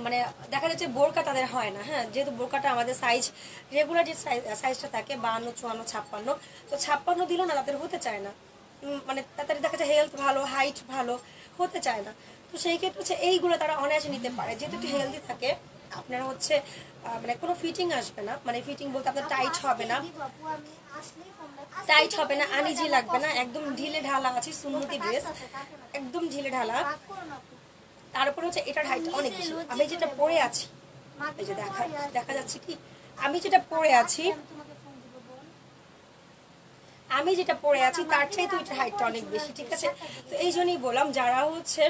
মানে দেখা যাচ্ছে বোরকা তাদের হয় না, হ্যাঁ, যেহেতু বোরকাটা আমাদের সাইজ, রেগুলার যে সাইজটা থাকে 52, 54, 56, তো 56 দিল না, তাদের হতে চায় না, মানে তাদের দেখা যায় হেলথ ভালো, হাইট ভালো, হতে চায় না। তো সেই ক্ষেত্রে হচ্ছে এইগুলো তারা অনায়াসে নিতে পারে, যেহেতু একটু হেলদি থাকে। আপনার হচ্ছে মানে কোনো ফিটিং আসবে না, মানে ফিটিং বলতে আপনার টাইট হবে না, আনিজি লাগবে না, একদম ঢিলে ঢালা আছে, সুন্নতি ড্রেস, একদম ঢিলে ঢালা। তারপর হচ্ছে এটার হাইট অনেক বেশি। আমি যেটা পরে আছি, এই যে দেখা যাচ্ছে কি, আমি যেটা পরে আছি তার চাইতে এটার হাইটটা অনেক বেশি, ঠিক আছে। তো এই জন্যই বললাম, যারা হচ্ছে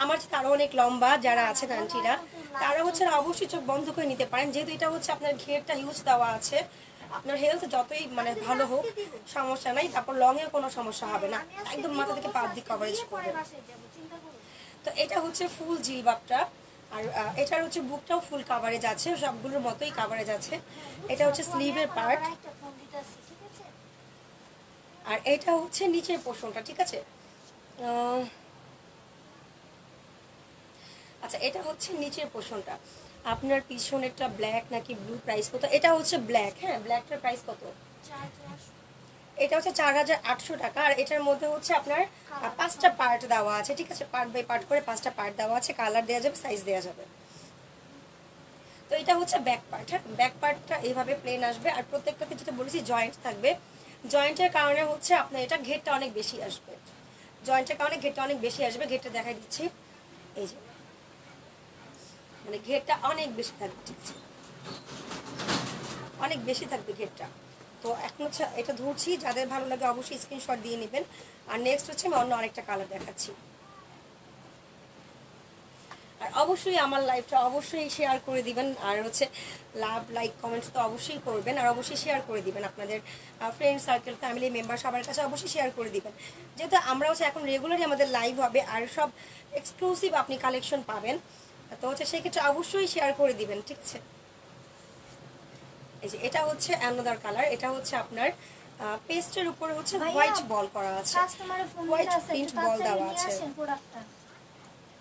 আমার চেয়ে আরো অনেক লম্বা যারা আছেন আন্টিরা, তারা হচ্ছে অবশ্যই চোখ বন্ধ করে নিতে পারেন, যেহেতু এটা হচ্ছে আপনার ঘেরটা ইউজ দেওয়া আছে। আপনার হেলথ যতই মানে ভালো হোক, সমস্যা নাই, তারপর লং এর কোনো সমস্যা হবে না, একদম মাথা থেকে পা দিয়ে কভারেজ করবে। তো এটা হচ্ছে ফুল জিলবাবটা। আর এটার হচ্ছে বুকটাও ফুল কাভারেজ আছে, সবগুলোর মতোই কাভারেজ আছে। এটা হচ্ছে স্লিভের পার্ট, আর এটা হচ্ছে নিচের পোর্শনটা, ঠিক আছে। আচ্ছা, এটা হচ্ছে নিচের পোর্শনটা। আপনার পিছনেরটা ব্ল্যাক নাকি ব্লু, প্রাইস কত? এটা হচ্ছে ব্ল্যাক, হ্যাঁ, ব্ল্যাকটার প্রাইস কত? এটা হচ্ছে 4800 টাকা। আর এটার মধ্যে হচ্ছে আপনার 5টা পার্ট দেওয়া আছে, ঠিক আছে, পার্ট বাই পার্ট করে 5টা পার্ট দেওয়া আছে, কালার দেওয়া যাবে, সাইজ দেওয়া যাবে। তো এটা হচ্ছে ব্যাক পার্ট, হ্যাঁ, ব্যাক পার্টটা এইভাবে প্লেন আসবে। আর প্রত্যেকটাতে যেটা বলেছি জয়েন্ট থাকবে, জয়েন্টের কারণে হচ্ছে আপনার এটা ঘেরটা অনেক বেশি আসবে, জয়েন্টের কারণে ঘেরটা অনেক বেশি আসবে। ঘেরটা দেখাই দিচ্ছি, এই যে মানে ঘেরটা অনেক বেশি থাকবে, ঠিক আছে, অনেক বেশি থাকবে ঘেরটা। তো এখন হচ্ছে এটা ধরছি, যাদের ভালো লাগে অবশ্যই স্ক্রিনশট দিয়ে নেবেন। আর নেক্সট হচ্ছে আমি অন্য আরেকটা কালার দেখাচ্ছি। আর অবশ্যই আমার লাইভটা অবশ্যই শেয়ার করে দিবেন, আর হচ্ছে লাভ, লাইক, কমেন্টস তো অবশ্যই করবেন, আর অবশ্যই শেয়ার করে দিবেন আপনাদের ফ্রেন্ড সার্কেল, ফ্যামিলি মেম্বার সবার কাছে অবশ্যই শেয়ার করে দিবেন। যেহেতু আমরা হচ্ছে এখন রেগুলারই আমাদের লাইভ হবে, আর সব এক্সক্লুসিভ আপনি কালেকশন পাবেন, তো হচ্ছে সেই ক্ষেত্রে অবশ্যই শেয়ার করে দিবেন, ঠিক আছে। এই যে এটা হচ্ছে অ্যানাদার কালার, এটা হচ্ছে আপনার পেস্টের উপরে হচ্ছে হোয়াইট বল করা আছে, হোয়াইট প্রিন্ট বল দেওয়া আছে,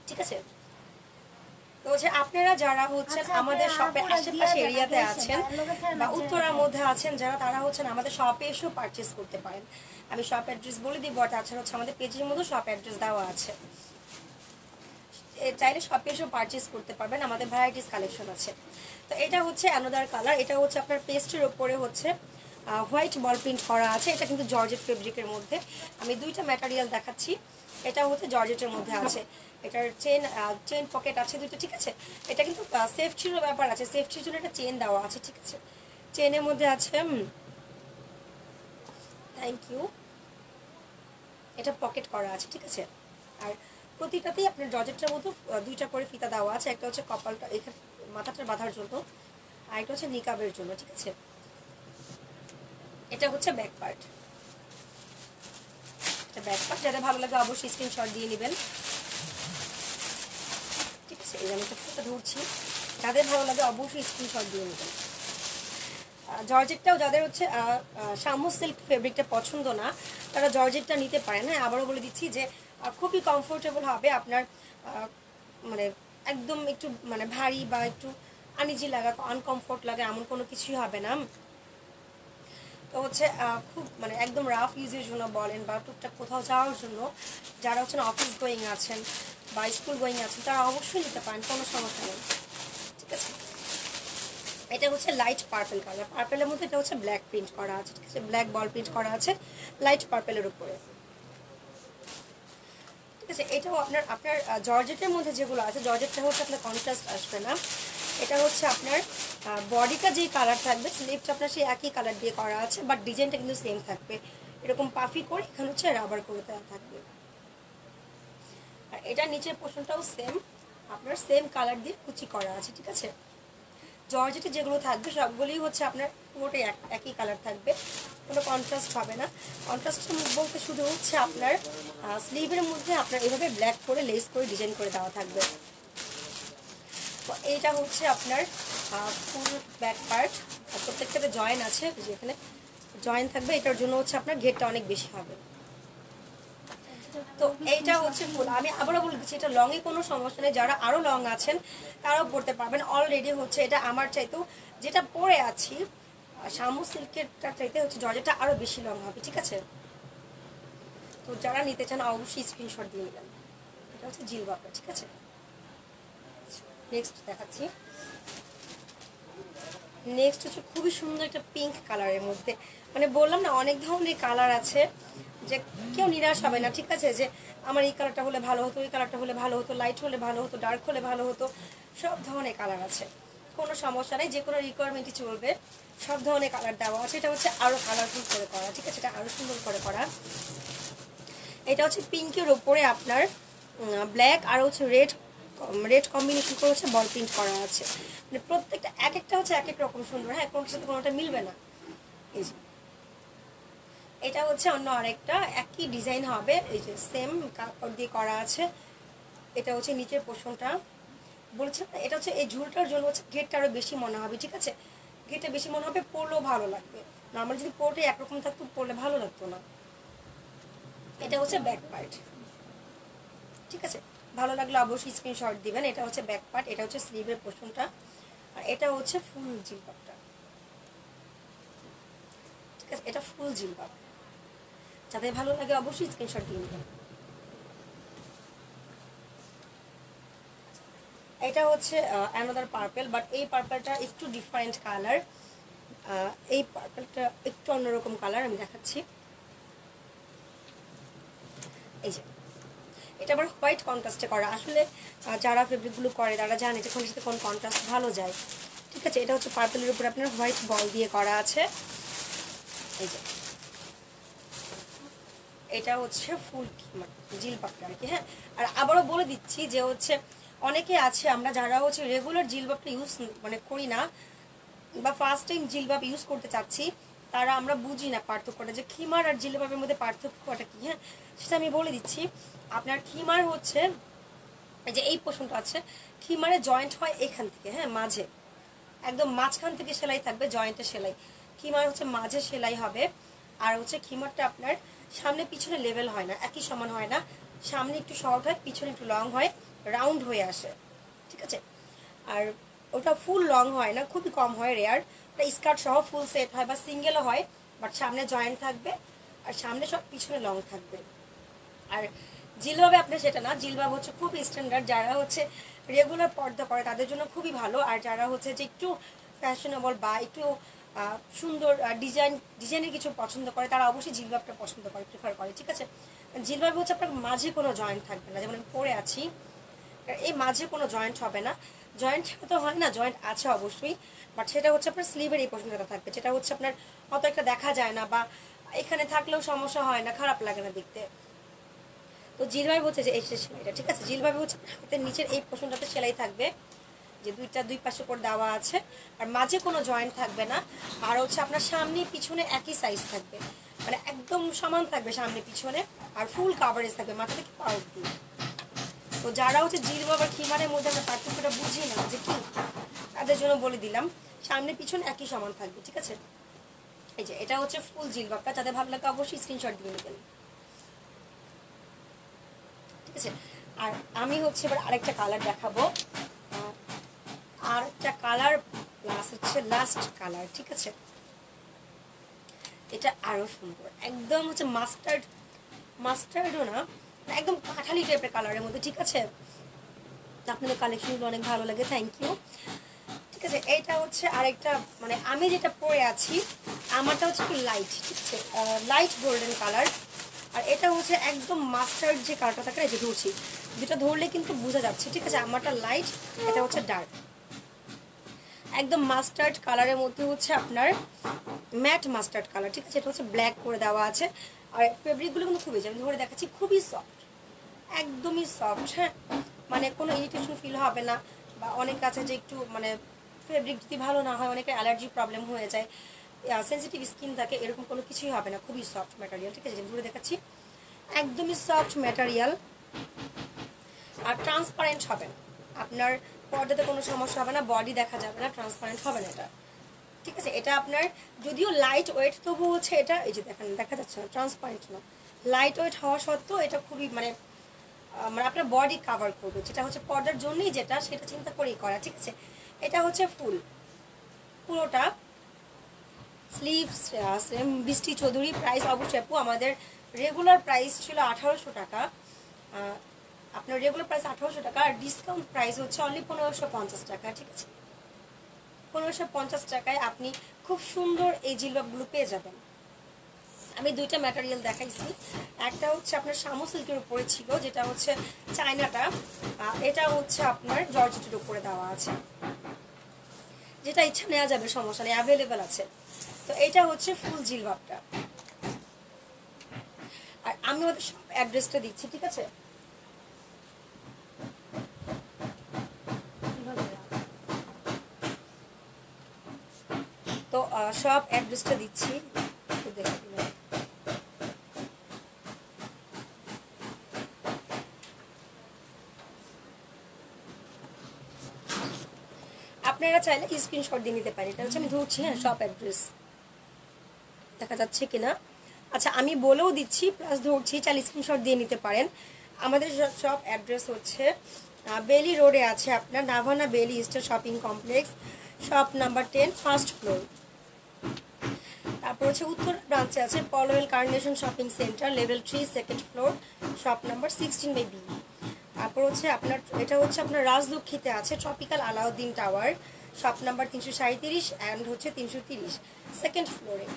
ঠিক আছে। তো হচ্ছে আপনারা যারা হচ্ছেন আমাদের শপের আশেপাশে এরিয়াতে আছেন বা উত্তরার মধ্যে আছেন যারা, তারা হচ্ছেন আমাদের শপে এসেও পারচেস করতে পারেন। আমি শপ অ্যাড্রেস বলে দিব, আর তাছাড়া হচ্ছে আমাদের পেজের মধ্যে শপ অ্যাড্রেস দেওয়া আছে, চাইলে শপে এসেও পারচেস করতে পারবেন, আমাদের ভ্যারাইটিস কালেকশন আছে। তো এটা হচ্ছে অ্যানাদার কালার, এটা হচ্ছে আপনার পেস্টের ওপরে হচ্ছে হোয়াইট বল প্রিন্ট করা আছে। এটা কিন্তু জর্জেট ফেব্রিকের মধ্যে, আমি দুইটা ম্যাটেরিয়াল দেখাচ্ছি। এটা হচ্ছে জর্জেটের মধ্যে আছে, এটার চেন পকেট আছে দুটো, ঠিক আছে। এটা কিন্তু সেফটিরও ব্যাপার আছে, সেফটির জন্য একটা চেন দেওয়া আছে, ঠিক আছে। চেনের মধ্যে আছে থ্যাংক ইউ, এটা পকেট করা আছে, ঠিক আছে। আর প্রতিটাতেই আপনার জর্জেটটার মতো দুইটা করে ফিতা দেওয়া আছে, একটা হচ্ছে কপালটা এখানে মাথাটা বাঁধার জন্য, আর একটা হচ্ছে নিকাবের জন্য, ঠিক আছে। এটা হচ্ছে ব্যাক পার্ট, এটা ব্যাক পার্ট। যাদের ভালো লাগে অবশ্যই স্ক্রিনশট দিয়ে নেবেন, ঠিক আছে। এই আমি একটা ফটো ধরছি, যাদের ভালো লাগে অবশ্যই স্ক্রিনশট দিয়ে নেবেন। জর্জেটটাও যাদের হচ্ছে শামু সিল্ক ফেব্রিকটা পছন্দ না, তারা জর্জেটটা নিতে পারেন। হ্যাঁ, আবারও বলে দিচ্ছি যে খুবই কমফোর্টেবল হবে আপনার, মানে একদম একটু মানে ভারী বা একটু আনইজি লাগা, আনকমফোর্ট লাগে এমন কোনো কিছুই হবে না। তো হচ্ছে খুব মানে একদম রাফ ইউজের জন্য বলেন বা টুকটাক কোথাও যাওয়ার জন্য, যারা হচ্ছেন অফিস গোয়িং আছেন বা স্কুল গোয়িং আছেন, তারা অবশ্যই নিতে পারেন, কোনো সমস্যা নেই, ঠিক আছে। এটা হচ্ছে লাইট পার্পল কালার, পার্পেলের মধ্যে এটা হচ্ছে ব্ল্যাক প্রিন্ট করা আছে, ঠিক আছে। ব্ল্যাক বল প্রিন্ট করা আছে লাইট পার্পেলের উপরে, ঠিক আছে। এটাও আপনার জর্জেটের মধ্যে যেগুলো আছে, জর্জেটটা হচ্ছে আপনার কন্ট্রাস্ট আসবে না। এটা হচ্ছে আপনার বডিটা যেই কালার থাকবে, স্লিভটা আপনার সেই একই কালার দিয়ে করা আছে, বাট ডিজাইনটা কিন্তু সেম থাকবে, এরকম পাফি করে এখানে হচ্ছে রাবার করে দেওয়া থাকবে। আর এটা নিচের পোর্শনটাও সেম, আপনার সেম কালার দিয়ে কুচি করা আছে, ঠিক আছে। জর্জেটে যেগুলো থাকবে সবগুলোই হচ্ছে আপনার পুরোটাই একই কালার থাকবে, কোনো কন্ট্রাস্ট হবে না। কন্ট্রাস্ট বলতে শুধু হচ্ছে আপনার স্লিভের মধ্যে আপনার এভাবে ব্ল্যাক করে লেস করে ডিজাইন করে দেওয়া থাকবে। তো এইটা হচ্ছে আপনার ফুল ব্যাক পার্ট, প্রত্যেকটাতে জয়েন আছে, যেখানে জয়েন থাকবে, এটার জন্য হচ্ছে আপনার ঘেরটা অনেক বেশি হবে। তো এইটা হচ্ছে ফুল। আমি আবারও বলে দিচ্ছি, এটা লংয়ে কোনো সমস্যা নেই, যারা আরও লং আছেন তারাও পরতে পারবেন। অলরেডি হচ্ছে এটা আমার চাইতেও যেটা পরে আছি শামু সিল্কেরটা চাইতে হচ্ছে জর্জেটটা আরও বেশি লং হবে, ঠিক আছে। তো যারা নিতে চান অবশ্যই স্ক্রিনশট দিয়ে নেবেন। এটা হচ্ছে জিলবাবটা, ঠিক আছে। নেক্সট দেখাচ্ছি, নেক্সট হচ্ছে খুবই সুন্দর একটা পিঙ্ক কালারের মধ্যে, মানে বললাম না অনেক ধরনের কালার আছে, যে কেউ নিরাশ হবে না, ঠিক আছে। যে আমার এই কালারটা হলে ভালো হতো, এই কালারটা হলে ভালো হতো, লাইট হলে ভালো হতো, ডার্ক হলে ভালো হতো, সব ধরনের কালার আছে, কোনো সমস্যা নেই, যে কোনো রিকোয়ারমেন্টই চলবে, সব ধরনের কালার দেওয়া আছে। এটা হচ্ছে আরও কালারফুল করে করা, ঠিক আছে, এটা আরও সুন্দর করে করা। এটা হচ্ছে পিঙ্কের ওপরে আপনার ব্ল্যাক আর হচ্ছে রেড কম্বিনেশন করে হচ্ছে বল প্রিন্ট করা আছে, মানে প্রত্যেকটা এক একটা হচ্ছে এক এক রকম সুন্দর। হ্যাঁ, কোনোটার সাথে কোনোটা মিলবে না। এই যে এটা হচ্ছে অন্য আরেকটা একই ডিজাইন হবে, এই যে সেম কাপড় দিয়ে করা আছে। এটা হচ্ছে নিচের পোর্শনটা, বলছেন এটা হচ্ছে এই ঝুলটার জন্য হচ্ছে ঘেরটা আরও বেশি মনে হবে, ঠিক আছে। ঘেরটা বেশি মনে হবে, পরলেও ভালো লাগবে। নর্মাল যদি পরলে একরকম থাকতো, পরলে ভালো লাগতো না। এটা হচ্ছে ব্যাক পার্ট, ঠিক আছে। ভালো লাগলে অবশ্যই স্ক্রিনশট দিবেন। এটা হচ্ছে ব্যাক পার্ট, এটা হচ্ছে স্লিভের পোর্শনটা, আর এটা হচ্ছে ফুল জিলবাবটা, ঠিক আছে। এটা ফুল জিলবাব, যাদের ভালো লাগে অবশ্যই স্ক্রিনশট দিয়ে নেবেন। এটা হচ্ছে অ্যানাদার পার্পল, বাট এই পার্পলটা একটু ডিফারেন্ট কালার, এই পার্পলটা একটু অন্যরকম কালার, আমি দেখাচ্ছি। এই যে এটা আবার হোয়াইট কন্ট্রাস্টে করা, আসলে যারা ফেব্রিকগুলো করে তারা জানে যে কোন সাথে কোন কন্ট্রাস্ট ভালো যায়, ঠিক আছে। এটা হচ্ছে পার্পলের উপরে আপনার হোয়াইট বল দিয়ে করা আছে। এই যে এটা হচ্ছে ফুল জিলবাবটা আর কি। হ্যাঁ, আর আবারও বলে দিচ্ছি যে হচ্ছে অনেকে আছে আমরা যারা হচ্ছে রেগুলার জিলবাবটা ইউজ মানে করি না, বা ফার্স্ট টাইম জিলবাব ইউজ করতে চাচ্ছি, তারা আমরা বুঝি না পার্থক্যটা, যে খিমার আর জিলবাবের মধ্যে পার্থক্যটা কি। হ্যাঁ, সেটা আমি বলে দিচ্ছি। আপনার খিমার হচ্ছে যে এই পোর্শনটা আছে, খিমারে জয়েন্ট হয় এখান থেকে, হ্যাঁ, মাঝে একদম মাঝখান থেকে সেলাই থাকবে, জয়েন্টে সেলাই। খিমার হচ্ছে মাঝে সেলাই হবে, আর হচ্ছে খিমারটা আপনার সামনে পিছনে লেভেল হয় না, একই সমান হয় না, সামনে একটু শর্ট হয়, পিছনে একটু লং হয়, রাউন্ড হয়ে আসে, ঠিক আছে। আর ওটা ফুল লং হয় না, খুবই কম হয়, রেয়ার। ওটা স্কার্ট সহ ফুল সেট হয় বা সিঙ্গেলও হয়, বাট সামনে জয়েন্ট থাকবে আর সামনে সব পিছনে লং থাকবে। আর জিলবাবে আপনার সেটা না, জিলবাব হচ্ছে খুব স্ট্যান্ডার্ড, যারা হচ্ছে রেগুলার পর্দা করে তাদের জন্য খুবই ভালো। আর যারা হচ্ছে যে একটু ফ্যাশনেবল বা একটু সুন্দর ডিজাইনের কিছু পছন্দ করে তারা অবশ্যই জিলবাবটা পছন্দ করে, প্রিফার করে, ঠিক আছে। জিলবাব হচ্ছে আপনার মাঝে কোনো জয়েন্ট থাকবে না, যেমন আমি পরে আছি এই মাঝে কোনো জয়েন্ট হবে না। জয়েন্ট তো হয় না, জয়েন্ট আছে অবশ্যই, বাট সেটা হচ্ছে আপনার স্লিভের এই পোর্শনটা থাকবে, যেটা হচ্ছে আপনার অত একটা দেখা যায় না বা এখানে থাকলেও সমস্যা হয় না, খারাপ লাগে না দেখতে। তো জিলবাব হচ্ছে যে এই সেলাইটা, ঠিক আছে। জিলবাবে হচ্ছে হাতের নিচের এই পোর্শনটাতে সেলাই থাকবে, যে দুই পাশে করে দেওয়া আছে, আর মাঝে কোনো জয়েন্ট থাকবে না। আর হচ্ছে আপনার সামনে পিছনে একই সাইজ থাকবে, মানে একদম সমান থাকবে সামনে পিছনে, আর ফুল কাভারেজ থাকবে মাথা থেকে পা অবধি। তো যারা হচ্ছে জিলবাব আর খিমারের মধ্যে আমরা পার্থক্যটা বুঝি না যে কি, তাদের জন্য বলে দিলাম, সামনে পিছনে একই সমান থাকবে, ঠিক আছে। এই যে এটা হচ্ছে ফুল জিলবাবটা, যাদের ভালো লাগে অবশ্যই স্ক্রিনশট দিয়ে নেবেন, ঠিক আছে। আর আমি হচ্ছে এবার আরেকটা কালার দেখাবো, আরেকটা কালার প্লাস হচ্ছে লাস্ট কালার, ঠিক আছে। এটা আরো সুন্দর, একদম হচ্ছে মাস্টার্ডও না, একদম কাঠালি টাইপের কালারের মধ্যে, ঠিক আছে। আপনাদের কালেকশনগুলো অনেক ভালো লাগে, থ্যাংক ইউ, ঠিক আছে। এইটা হচ্ছে আরেকটা, মানে আমি যেটা পরে আছি আমারটা হচ্ছে একটু লাইট, ঠিক আছে, লাইট গোল্ডেন কালার। আর এটা হচ্ছে একদম মাস্টার্ড যে কালারটা থাকে না, যে ধরছি, যেটা ধরলে কিন্তু বোঝা যাচ্ছে, ঠিক আছে। আমারটা লাইট, এটা হচ্ছে ডার্ক, একদম মাস্টার্ড কালারের মধ্যে হচ্ছে আপনার ম্যাট মাস্টার্ড কালার, ঠিক আছে। এটা হচ্ছে ব্ল্যাক করে দেওয়া আছে। আর ফেব্রিকগুলো কিন্তু খুবই, আমি ধরে দেখাচ্ছি, খুবই সফট, একদমই সফট, হ্যাঁ, মানে কোনো ইরিটেশন ফিল হবে না। বা অনেক কাছে যে একটু মানে ফেব্রিক যদি ভালো না হয় অনেকের অ্যালার্জি প্রবলেম হয়ে যায়, সেন্সিটিভ স্কিন থাকে, এরকম কোনো কিছুই হবে না, খুবই সফট ম্যাটেরিয়াল, ঠিক আছে। ধরে দেখাচ্ছি, একদমই সফট ম্যাটেরিয়াল, আর ট্রান্সপারেন্ট হবে না, আপনার পর্দাতে কোনো সমস্যা হবে না, বডি দেখা যাবে না, ট্রান্সপারেন্ট হবে না এটা, ঠিক আছে। এটা আপনার যদিও লাইট ওয়েট, তবু হচ্ছে এটা, এই যে দেখেন দেখা যাচ্ছে না, ট্রান্সপারেন্ট না, লাইট ওয়েট হওয়া সত্ত্বেও এটা খুবই মানে মানে আপনার বডি কাভার করবে, যেটা হচ্ছে পর্দার জন্যই, যেটা সেটা চিন্তা করেই করা, ঠিক আছে। এটা হচ্ছে ফুল পুরোটা স্লিভস, বৃষ্টি চৌধুরী। প্রাইস অবশ্যই আপু আমাদের রেগুলার প্রাইস ছিল 1800 টাকা, আপনার রেগুলার প্রাইস 1800 টাকা, আর ডিসকাউন্ট প্রাইস হচ্ছে অনলি 1550 টাকা, ঠিক আছে। 1550 টাকায় আপনি খুব সুন্দর এই জিলবাবগুলো পেয়ে যাবেন। আমি দুইটা ম্যাটেরিয়াল দেখাইছি, একটা হচ্ছে আপনার শামু সিল্কের উপরে ছিল, যেটা হচ্ছে চায়নাটা, এটা হচ্ছে আপনার জর্জেটের উপরে দেওয়া আছে, যেটা ইচ্ছা নেওয়া যাবে, সমস্যা নেই, অ্যাভেলেবেল আছে। তো এটা হচ্ছে ফুল জিলবাবটা। আর আমি ওদের সব অ্যাড্রেসটা দিচ্ছি, ঠিক আছে। তো সব অ্যাড্রেসটা দিচ্ছি, আপনারা চাইলে স্ক্রিনশট দিয়ে নিতে পারেন। এটা হচ্ছে আমি ধরছি, হ্যাঁ, শপ অ্যাড্রেস দেখা যাচ্ছে কিনা, আচ্ছা আমি বলেও দিচ্ছি প্লাস ধরছি, চাইলে স্ক্রিনশট দিয়ে নিতে পারেন। আমাদের শপ অ্যাড্রেস হচ্ছে বেলি রোডে আছে আপনার নাভানা বেলি star shopping complex, shop number 10, first floor. তারপর হচ্ছে উত্তর ব্রাঞ্চে আছে Polwel carnation shopping centre, level 3, second floor, shop number 16/B। তারপর হচ্ছে আপনার এটা হচ্ছে আপনার রাজলক্ষ্মীতে আছে tropical Alauddin tower, shop number 337 and হচ্ছে 330, সেকেন্ড ফ্লোরে,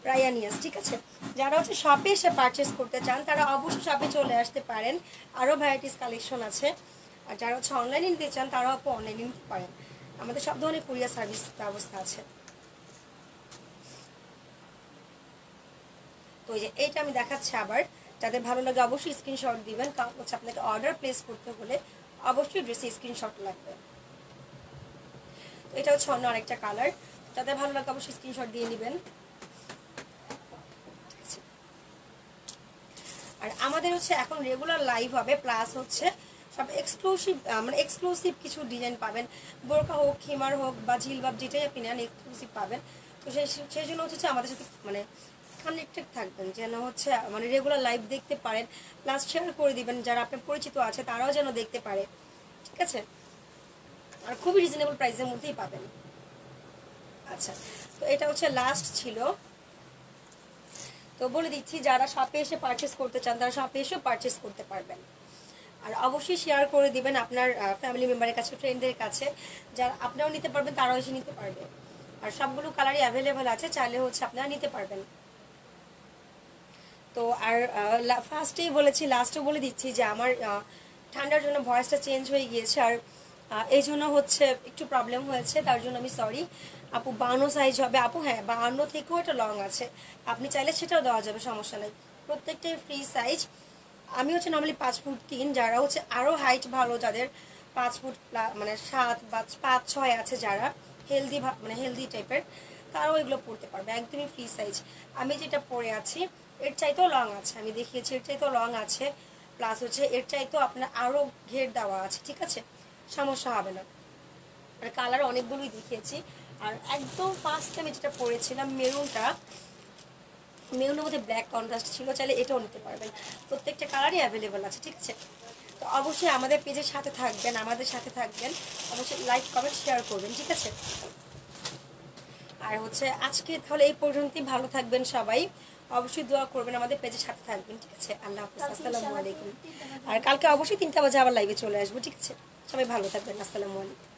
রায়ানিয়াস, ঠিক আছে। যারা হচ্ছে শপে এসে পারচেস করতে চান তারা অবশ্যই শপে চলে আসতে পারেন, আরও ভ্যারাইটিস কালেকশন আছে। আর যারা হচ্ছে অনলাইনে নিতে চান তারাও আপু অনলাইনে নিতে পারেন, আমাদের সব ধরনের কুরিয়ার সার্ভিস ব্যবস্থা আছে। তো এই যে এইটা আমি দেখাচ্ছি আবার, যাদের ভালো লাগে অবশ্যই স্ক্রিনশট দিবেন, কারণ হচ্ছে আপনাকে অর্ডার প্লেস করতে হলে অবশ্যই ড্রেসে স্ক্রিনশট লাগবে। তো এটা হচ্ছে অন্য আরেকটা কালার, যাদের ভালো লাগে অবশ্যই স্ক্রিনশট দিয়ে নেবেন। আর আমাদের হচ্ছে এখন রেগুলার লাইভ হবে, প্লাস হচ্ছে সব এক্সক্লুসিভ, মানে এক্সক্লুসিভ কিছু ডিজাইন পাবেন, বোরকা হোক, খিমার হোক বা জিলবাব, যেটাই আপনি নেন এক্সক্লুসিভ পাবেন। তো সেই জন্য হচ্ছে আমাদের সাথে মানে কানেক্টেড থাকবেন, যেন হচ্ছে মানে রেগুলার লাইভ দেখতে পারেন, প্লাস শেয়ার করে দিবেন যারা আপনার পরিচিত আছে তারাও যেন দেখতে পারে, ঠিক আছে। আর খুবই রিজনেবল প্রাইসের মধ্যেই পাবেন। আচ্ছা, তো এটা হচ্ছে লাস্ট ছিল। তো বলে দিচ্ছি, যারা শপে এসে পারচেস করতে চান তারা শপে এসেও পারচেস করতে পারবেন। আর অবশ্যই শেয়ার করে দিবেন আপনার ফ্যামিলি মেম্বারের কাছে, ফ্রেন্ডদের কাছে, যারা আপনারাও নিতে পারবেন তারাও এসে নিতে পারবে। আর সবগুলো কালারই অ্যাভেলেবেল আছে, চাইলে হচ্ছে আপনারা নিতে পারবেন। তো আর ফার্স্টেই বলেছি, লাস্টেও বলে দিচ্ছি যে আমার ঠান্ডার জন্য ভয়েসটা চেঞ্জ হয়ে গিয়েছে, আর এই জন্য হচ্ছে একটু প্রবলেম হয়েছে, তার জন্য আমি সরি। আপু 52 সাইজ হবে আপু? হ্যাঁ, 52 থেকেও একটা লং আছে, আপনি চাইলে সেটাও দেওয়া যাবে, সমস্যা নেই, প্রত্যেকটাই ফ্রি সাইজ। আমি হচ্ছে নর্মালি 5 ফুট 3, যারা হচ্ছে আরও হাইট ভালো, যাদের 5 ফুট মানে 7 বা 5-6 আছে, যারা হেলদি মানে হেলদি টাইপের, তারাও এগুলো পরতে পারবে, একদমই ফ্রি সাইজ। আমি যেটা পরে আছি এর চাইতেও লং আছে, আমি দেখিয়েছি, এর চাইতেও লং আছে, প্লাস হচ্ছে এর চাইতেও আপনার আরও ঘের দেওয়া আছে, ঠিক আছে, সমস্যা হবে না। আর কালার অনেকগুলোই দেখিয়েছি। আর একদম ফার্স্ট আমি যেটা পরেছিলাম মেরুনের মধ্যে ব্ল্যাক কন্ট্রাস্ট ছিল, চাইলে এটাও নিতে পারবেন, প্রত্যেকটা কালারই অ্যাভেলেবেল আছে, ঠিক আছে। তো অবশ্যই আমাদের পেজের সাথে থাকবেন, অবশ্যই লাইক কমেন্ট শেয়ার করবেন, ঠিক আছে। আর হচ্ছে আজকে তাহলে এই পর্যন্তই, ভালো থাকবেন সবাই, অবশ্যই দোয়া করবেন, আমাদের পেজের সাথে থাকবেন, ঠিক আছে। আল্লাহ হাফিজ, আসসালামু আলাইকুম। আর কালকে অবশ্যই 3টা বাজে আবার লাইভে চলে আসবো, ঠিক আছে। সবাই ভালো থাকবেন, আসসালামু আলাইকুম।